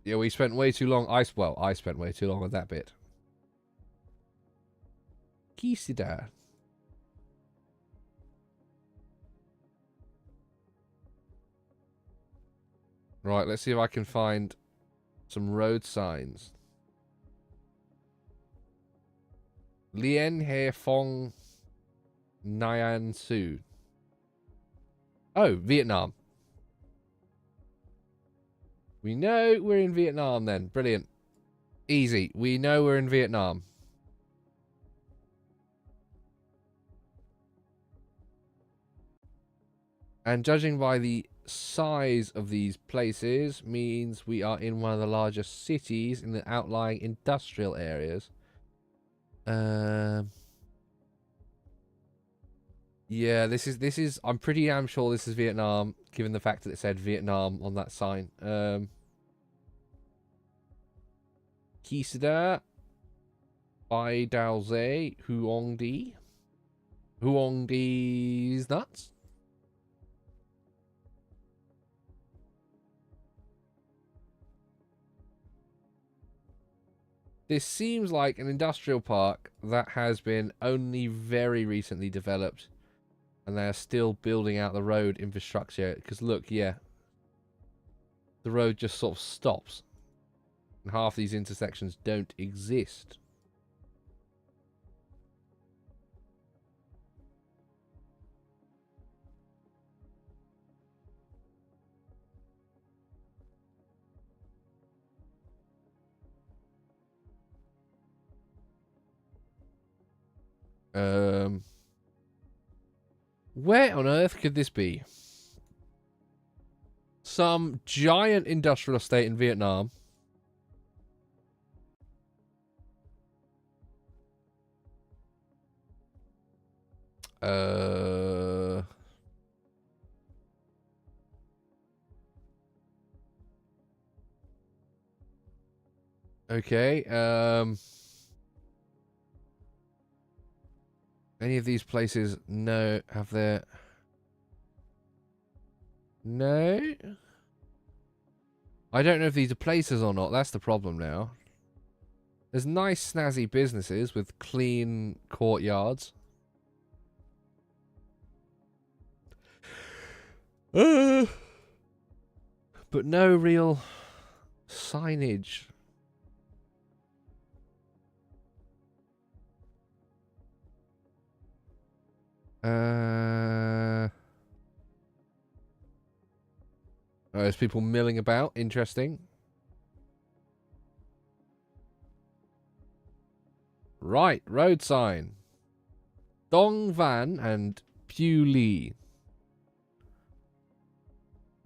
Yeah, we spent way too long. I spent way too long on that bit. Kisida. Right, let's see if I can find some road signs. Lien He Phong Nhan Su. Oh, Vietnam. We know we're in Vietnam then. Brilliant. Easy. We know we're in Vietnam. And judging by the size of these places means we are in one of the largest cities in the outlying industrial areas. Yeah, this is I'm pretty damn sure this is Vietnam, given the fact that it said Vietnam on that sign. Kisida, Bai Dao Ze, Huong Di. Huong Di's nuts. This seems like an industrial park that has been only very recently developed. And they're still building out the road infrastructure. Because look, yeah. the road just sort of stops. And half these intersections don't exist. Where on earth could this be? Some giant industrial estate in Vietnam. Okay, any of these places, no, have their... No? I don't know if these are places or not, that's the problem now. There's nice snazzy businesses with clean courtyards. But no real signage. Oh, there's people milling about. Interesting. Right, road sign. Dong Van and Pew Lee.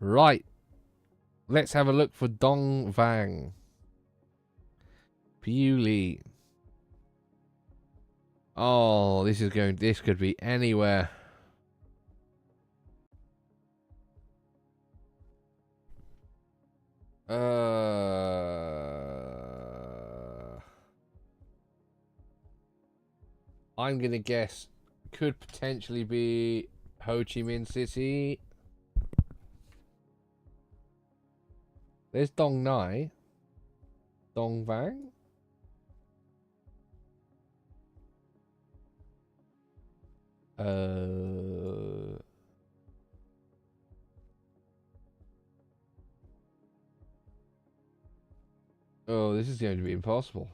Right. Let's have a look for Dong Vang. Pew Lee. Oh, this could be anywhere. I'm gonna guess could potentially be Ho Chi Minh City. There's Dong Nai. Dong Vang. Oh, this is going to be impossible.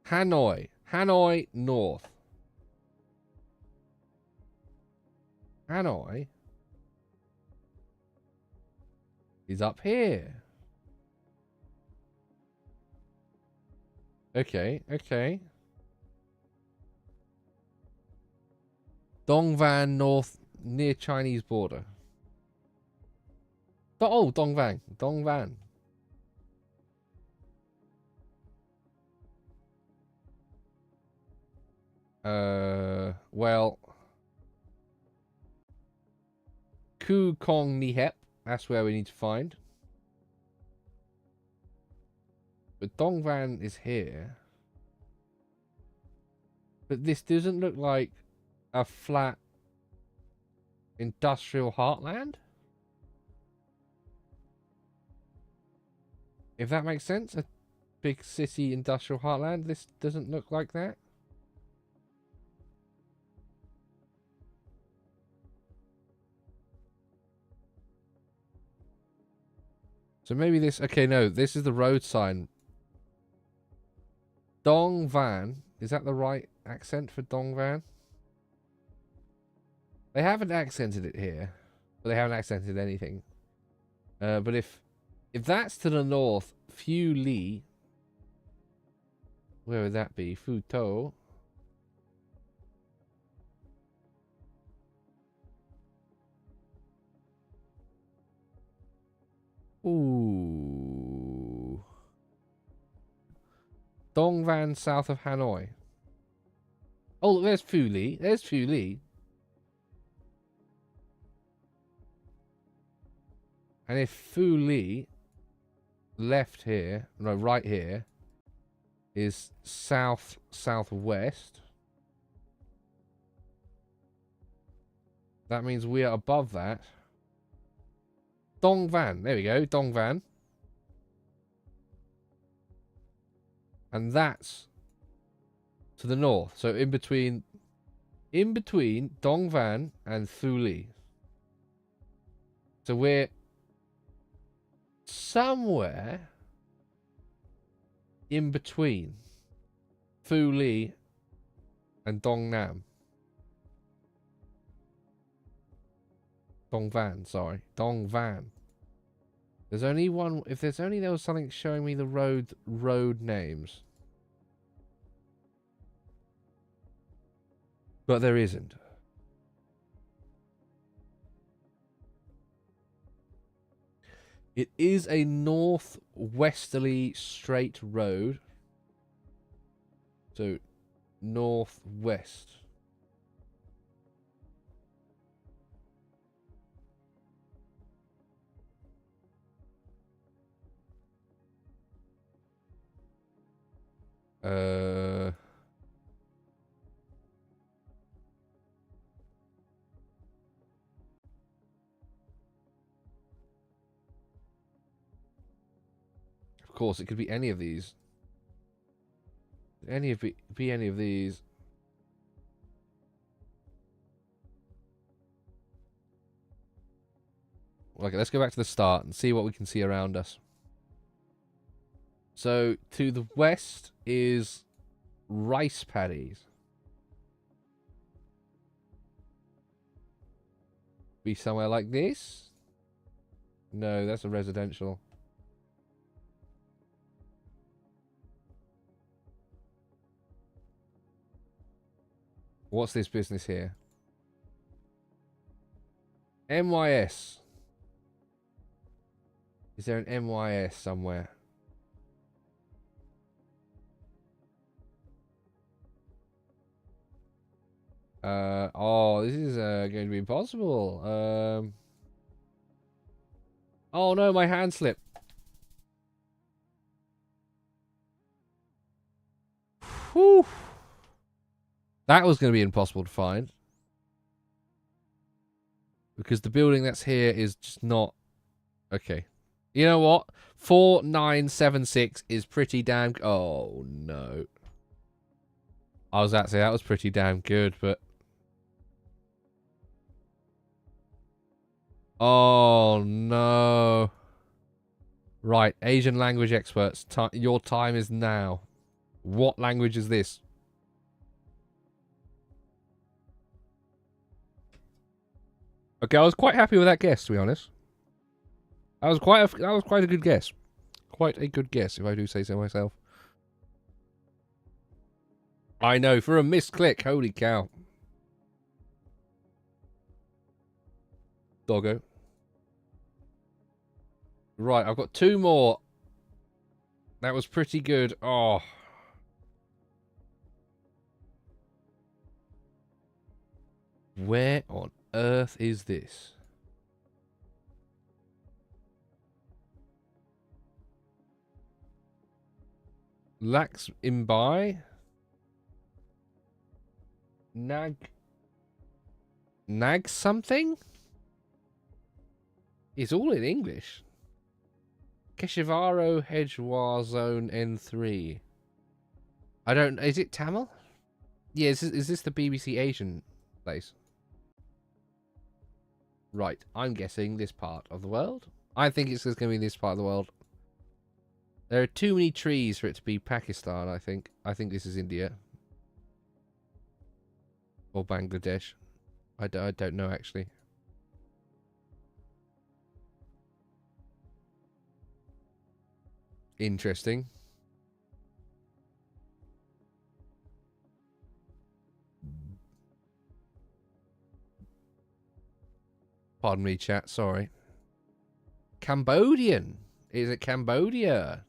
Hanoi. Hanoi North. Hanoi is up here. Okay, okay. Dongvan North, near Chinese border. Oh, Dongvan. Dongvan. Well, Ku Kong Ni Hep. That's where we need to find. But Dongvan is here. But this doesn't look like a flat industrial heartland. If that makes sense. A big city industrial heartland. This doesn't look like that. So maybe this... Okay, no. This is the road sign. Dong Van. Is that the right accent for Dong Van? They haven't accented it here. But they haven't accented anything. But if that's to the north, Phu Li... Where would that be? Phu To. Ooh. Dongvan, south of Hanoi. Oh, look, there's Phu Li. There's Phu Li. And if Phu Li left here, no, right here, is southwest, that means we are above that. Dongvan. There we go. Dongvan. And that's To the north. So in between Dongvan and Thuli. So we're somewhere in between Thuli and Dongnam. Dongvan, sorry. Dongvan. There's only one. If there's only there was something showing me the road names. But there isn't. It is a northwesterly straight road. So, northwest. Of course, it could be any of these. Be any of these. Okay, let's go back to the start and see what we can see around us. So, to the west is rice paddies. Be somewhere like this? No, that's a residential. What's this business here? MYS. Is there an MYS somewhere? Oh, this is going to be impossible. Oh no, my hand slipped. Whew. That was going to be impossible to find. Because the building that's here is just not... Okay. You know what? 4976 is pretty damn... Oh, no. I was about to say that was pretty damn good, but... Oh, no. Right, Asian language experts. Your time is now. What language is this? Okay, I was quite happy with that guess, to be honest. That was quite a good guess. Quite a good guess, if I do say so myself. I know, for a misclick, holy cow. Doggo. Right, I've got two more. That was pretty good. Oh. Where on earth is this? Lax Imbai? Nag something? It's all in English. Keshivaro Hedgewar Zone N3. I don't... Is it Tamil? Yeah, is this the BBC Asian place? Right, I'm guessing this part of the world. I think it's going to be this part of the world. There are too many trees for it to be Pakistan, I think. I think this is India. Or Bangladesh. I don't know, actually. Interesting. Pardon me, chat. Sorry. Cambodian. Is it Cambodia?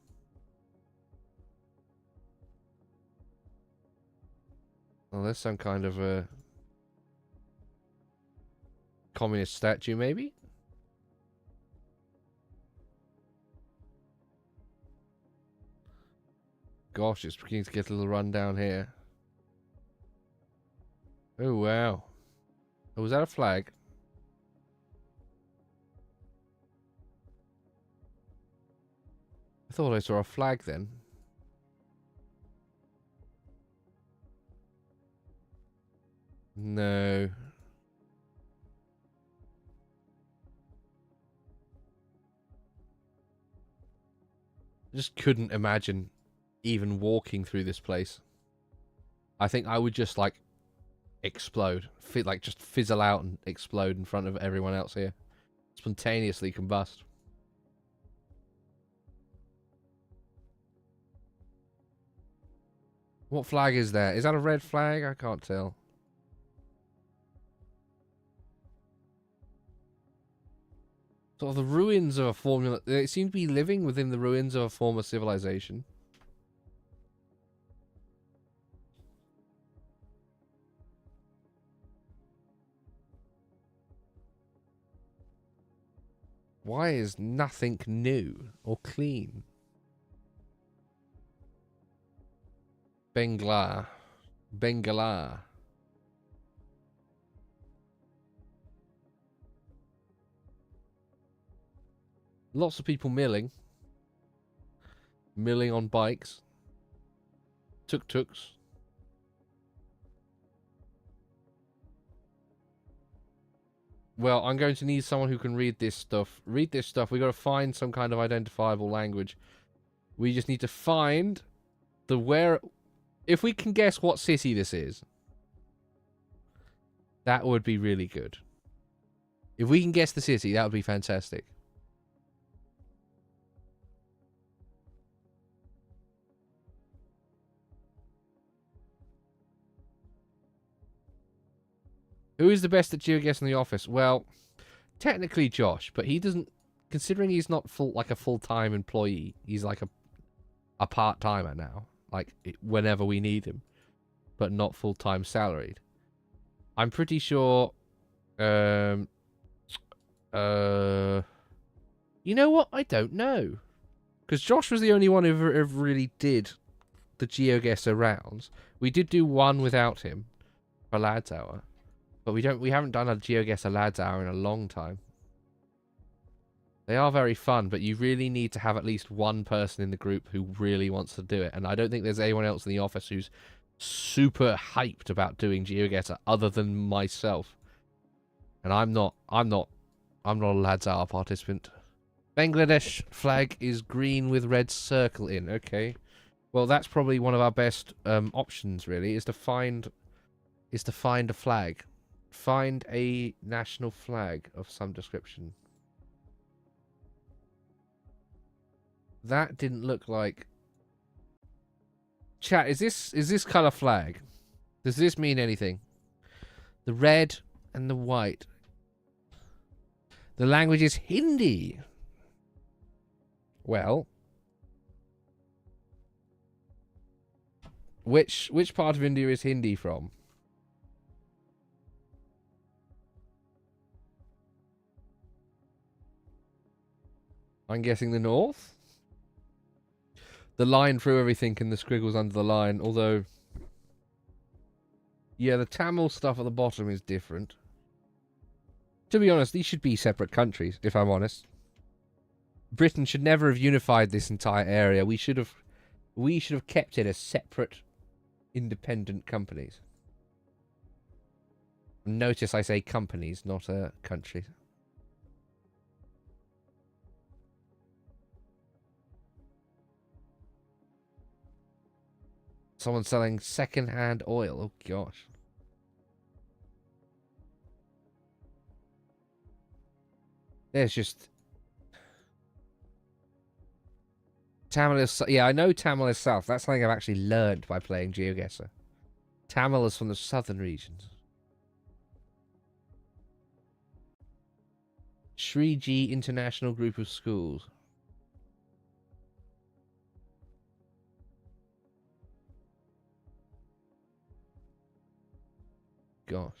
Well, there's some kind of a communist statue, maybe? Gosh, it's beginning to get a little run down here. Oh, wow. Oh, was that a flag? I thought I saw a flag then. No. I just couldn't imagine even walking through this place. I think I would just, like, explode. Like, just fizzle out and explode in front of everyone else here. Spontaneously combust. What flag is there? Is that a red flag? I can't tell. Sort of the ruins of a formula. They seem to be living within the ruins of a former civilization. Why is nothing new or clean? Bengala. Bengala. Lots of people milling. Milling on bikes. Tuk-tuks. Well, I'm going to need someone who can read this stuff. Read this stuff. We've got to find some kind of identifiable language. We just need to find the where... If we can guess what city this is, that would be really good. If we can guess the city, that would be fantastic. Who is the best at GeoGuessr in the office? Well, technically Josh, but he doesn't... Considering he's not a full-time employee, he's like a part-timer now. Like, whenever we need him. But not full-time salaried. I'm pretty sure... You know what? I don't know. Because Josh was the only one who ever really did the GeoGuessr rounds. We did do one without him for Lads Hour. But we haven't done a GeoGuessr Lads Hour in a long time. They are very fun, but you really need to have at least one person in the group who really wants to do it. And I don't think there's anyone else in the office who's super hyped about doing GeoGuessr other than myself. And I'm not a Lads Hour participant. Bangladesh flag is green with red circle in. Okay. Well, that's probably one of our best options, really, is to find a flag. Find a national flag of some description. That didn't look like... Chat, is this colour flag? Does this mean anything? The red and the white. The language is Hindi. Well, which part of India is Hindi from? I'm guessing the north? The line through everything and the squiggles under the line, although... Yeah, the Tamil stuff at the bottom is different. To be honest, these should be separate countries, if I'm honest. Britain should never have unified this entire area. We should have kept it as separate, independent companies. Notice I say companies, not countries. Someone selling second-hand oil. Oh, gosh. There's just... Tamil is... Yeah, I know Tamil is south. That's something I've actually learned by playing GeoGuessr. Tamil is from the southern regions. Shriji International Group of Schools. Gosh.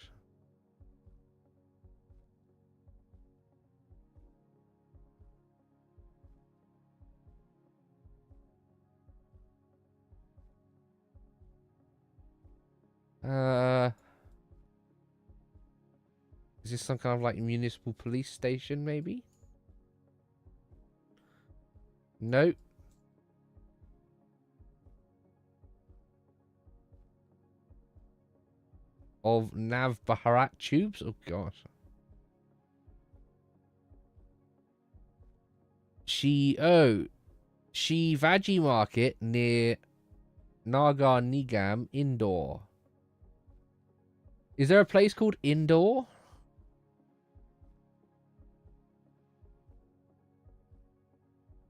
Is this some kind of like municipal police station, maybe? Nope. of Navbharat tubes. Oh gosh. Shivaji Market near Nagar Nigam, Indore. Is there a place called Indore?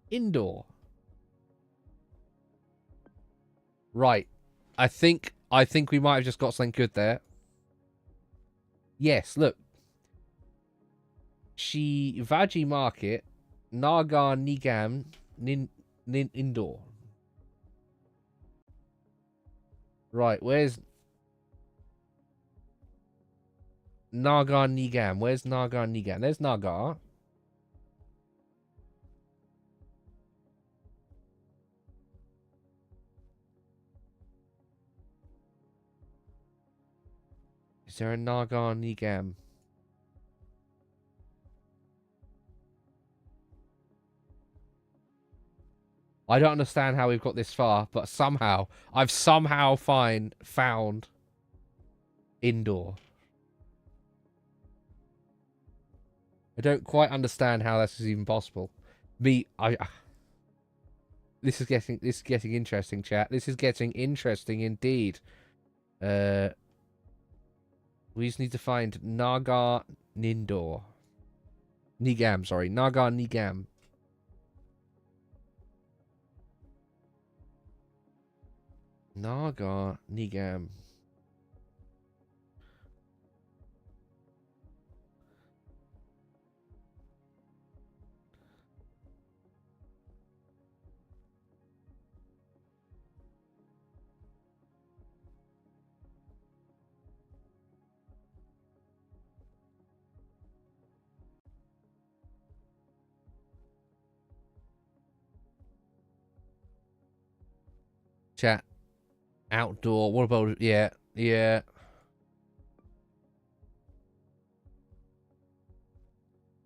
Indore. Right. I think we might have just got something good there. Yes, look. Shivaji Market, Nagar Nigam, Indore. Right, where's Nagar Nigam? Where's Nagar Nigam? There's Nagar. Is there a Nagar Nigam? I don't understand how we've got this far, but somehow I've found Indore. I don't quite understand how this is even possible. This is getting interesting, chat. This is getting interesting indeed. We just need to find Nagar Nindor. Nigam, sorry. Nagar Nigam. Nagar Nigam. Chat. Outdoor. What about... Yeah. Yeah.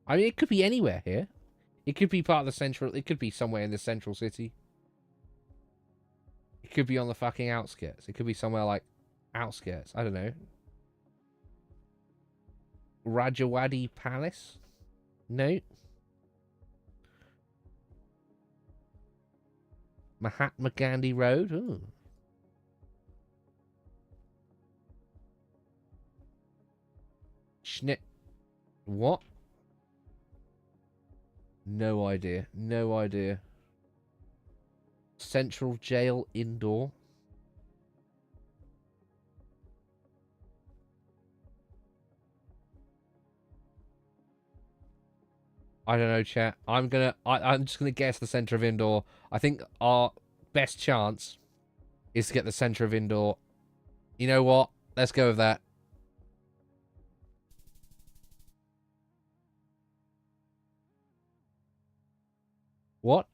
I mean, it could be anywhere here. It could be part of the central... It could be somewhere in the central city. It could be on the fucking outskirts. It could be somewhere like outskirts. I don't know. Rajawadi Palace? No. Mahatma Gandhi Road? Ooh. Schnit. What? No idea. No idea. Central Jail Indoor. I don't know, chat. I'm just gonna guess the center of Indoor. I think our best chance is to get the center of Indoor. You know what? Let's go with that. What?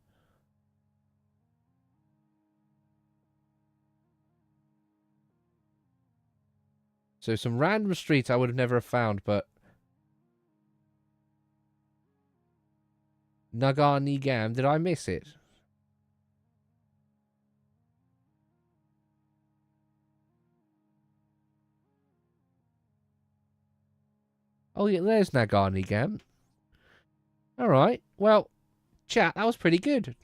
So some random streets I would have never found, but Nagar Nigam, did I miss it? Oh yeah, there's Nagar Nigam. Alright. Well, chat, that was pretty good.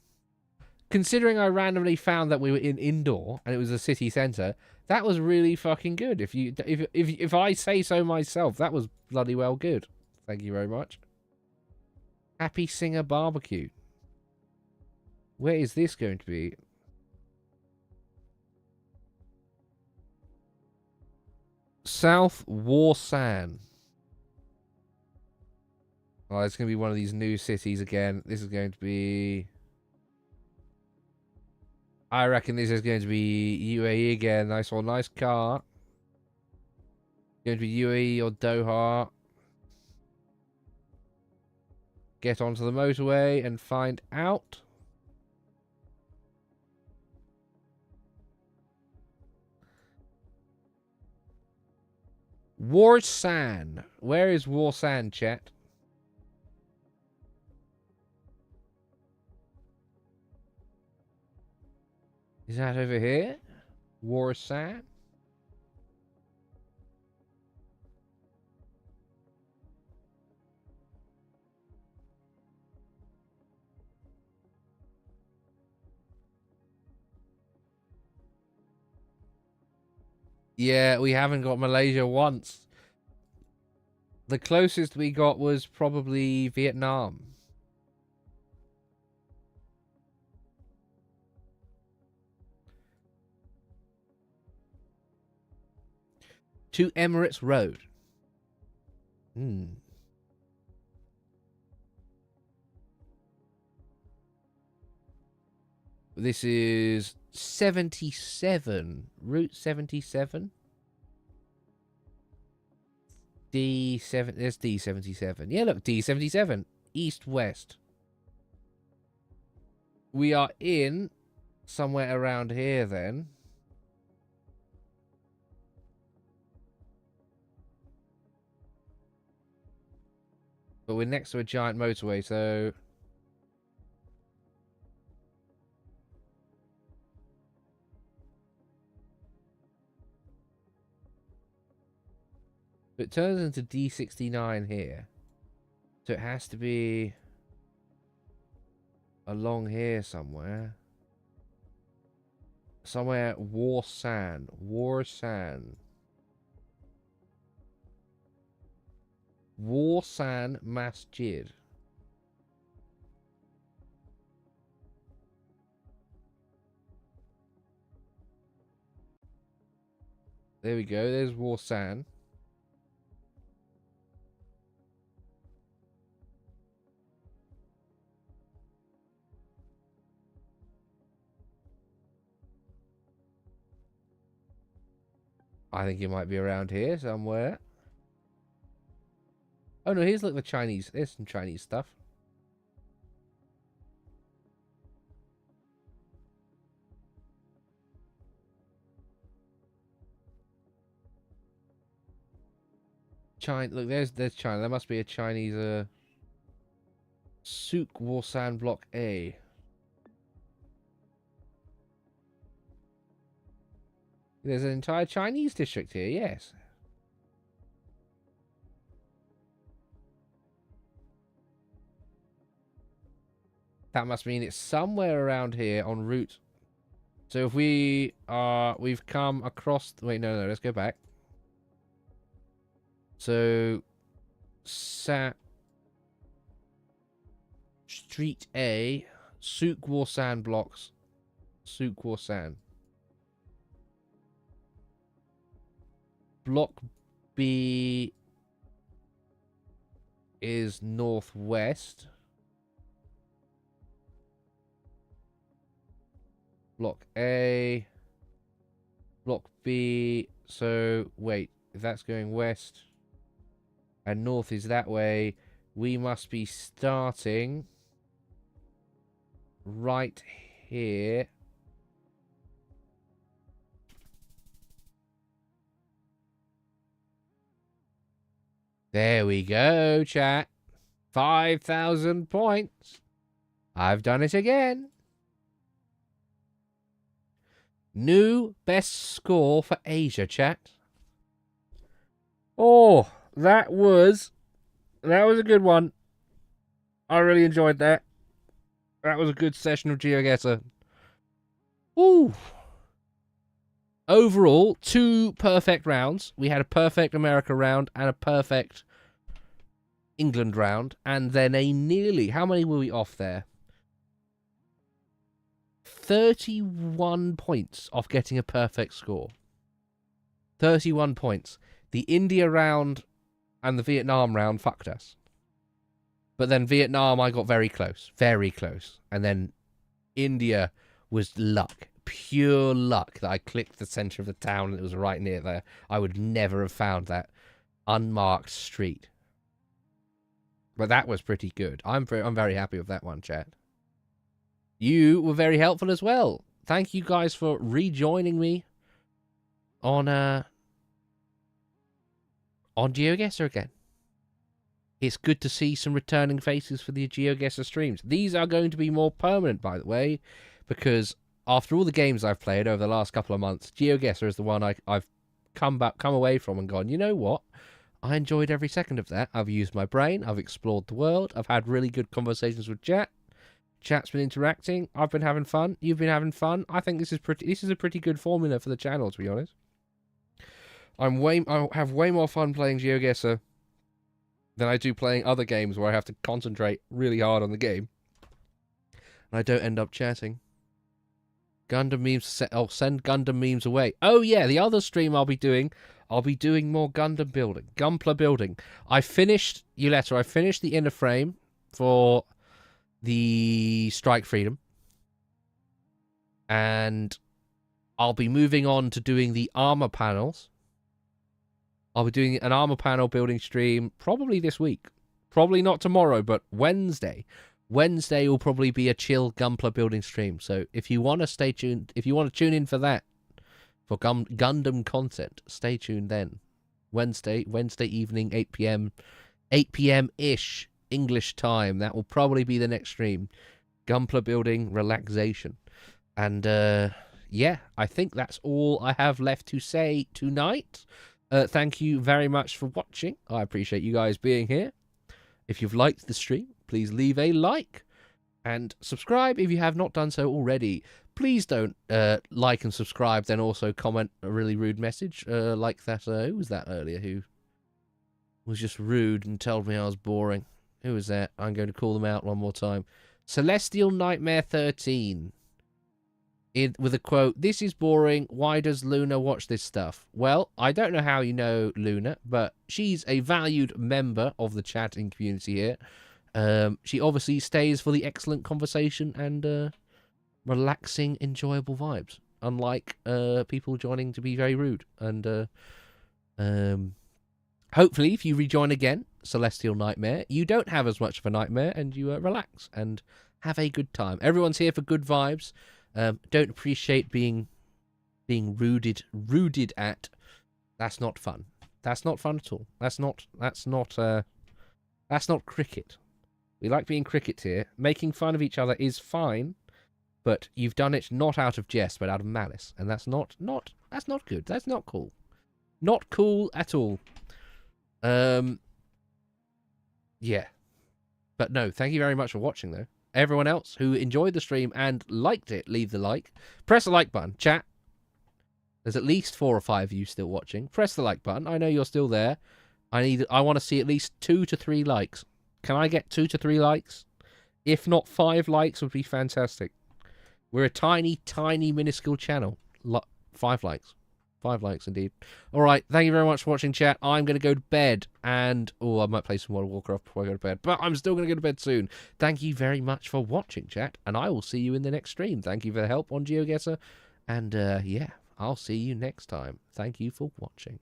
Considering I randomly found that we were in Indoor and it was a city centre, that was really fucking good. If I say so myself, that was bloody well good. Thank you very much. Happy Singer Barbecue. Where is this going to be? South Warsan. Oh, it's going to be one of these new cities again. This is going to be... I reckon this is going to be UAE again. I saw a nice car. Going to be UAE or Doha. Get onto the motorway and find out. Warsan. Where is Warsan, chat? Is that over here? Warsan? Yeah, we haven't got Malaysia once. The closest we got was probably Vietnam. To Emirates Road. This is 77. Route 77. D7. There's D77. Yeah, look, D77. East-west. We are in somewhere around here then. But we're next to a giant motorway, so... It turns into D69 here. So it has to be... along here somewhere. Somewhere Warsan. Warsan Masjid. There we go. There's Warsan. I think it might be around here somewhere. Oh no, here's like the Chinese. There's some Chinese stuff. China. Look, there's China. There must be a Chinese. Souk Warsan Block A. There's an entire Chinese district here. Yes. That must mean it's somewhere around here on route. So if we've come across. Wait, no, let's go back. So, Street A, Souk Warsan blocks, Souk Warsan. Block B is northwest. Block A, Block B. So, wait, if that's going west and north is that way, we must be starting right here. There we go, chat. 5,000 points. I've done it again. New best score for Asia, chat. Oh, that was a good one. I really enjoyed that. That was a good session of GeoGuessr. Ooh. Overall, 2 perfect rounds. We had a perfect America round and a perfect England round. And then a nearly... How many were we off there? 31 points off getting a perfect score. 31 points. The India round and the Vietnam round fucked us. But then Vietnam, I got very close. Very close. And then India was luck. Pure luck that I clicked the center of the town and it was right near there. I would never have found that unmarked street. But that was pretty good. I'm very happy with that one, chat. You were very helpful as well. Thank you guys for rejoining me on GeoGuessr again. It's good to see some returning faces for the GeoGuessr streams. These are going to be more permanent, by the way, because after all the games I've played over the last couple of months, GeoGuessr is the one I've come away from and gone, you know what? I enjoyed every second of that. I've used my brain. I've explored the world. I've had really good conversations with chat. Chat's been interacting. I've been having fun. You've been having fun. I think this is a pretty good formula for the channel, to be honest. I have way more fun playing GeoGuessr than I do playing other games where I have to concentrate really hard on the game. And I don't end up chatting. Gundam memes. I'll send Gundam memes away. Oh yeah, the other stream I'll be doing more Gundam building, Gunpla building. I finished I finished the inner frame for the Strike Freedom, and I'll be moving on to doing the armor panels. I'll be doing an armor panel building stream probably this week. Probably not tomorrow, but Wednesday. Wednesday will probably be a chill Gunpla building stream. So if you want to stay tuned, if you want to tune in for that, for Gundam content, stay tuned then. Wednesday evening, 8 p.m. 8 p.m.-ish English time. That will probably be the next stream. Gunpla building relaxation. And yeah, I think that's all I have left to say tonight. Thank you very much for watching. I appreciate you guys being here. If you've liked the stream, please leave a like and subscribe if you have not done so already. Please don't like and subscribe, then also comment a really rude message like that. Who was that earlier who was just rude and told me I was boring? Who was that? I'm going to call them out one more time. Celestial Nightmare 13. With a quote, "This is boring. Why does Luna watch this stuff?" Well, I don't know how you know Luna, but she's a valued member of the chatting community here. She obviously stays for the excellent conversation and relaxing, enjoyable vibes, unlike people joining to be very rude. And hopefully, if you rejoin again, Celestial Nightmare, you don't have as much of a nightmare and you relax and have a good time. Everyone's here for good vibes. Don't appreciate being ruded at. That's not fun. That's not fun at all. That's not cricket. We like being cricket here. Making fun of each other is fine, but you've done it not out of jest, but out of malice, and that's not good. That's not cool. Not cool at all. Yeah. But no, thank you very much for watching though. Everyone else who enjoyed the stream and liked it, leave the like. Press the like button. Chat. There's at least 4 or 5 of you still watching. Press the like button. I know you're still there. I want to see at least 2 to 3 likes. Can I get 2 to 3 likes? If not 5 likes would be fantastic. We're a tiny, tiny, minuscule channel. 5 likes. 5 likes indeed. Alright, thank you very much for watching, chat. I'm going to go to bed and... oh, I might play some World of Warcraft before I go to bed. But I'm still going to go to bed soon. Thank you very much for watching, chat. And I will see you in the next stream. Thank you for the help on GeoGuessr. And yeah, I'll see you next time. Thank you for watching.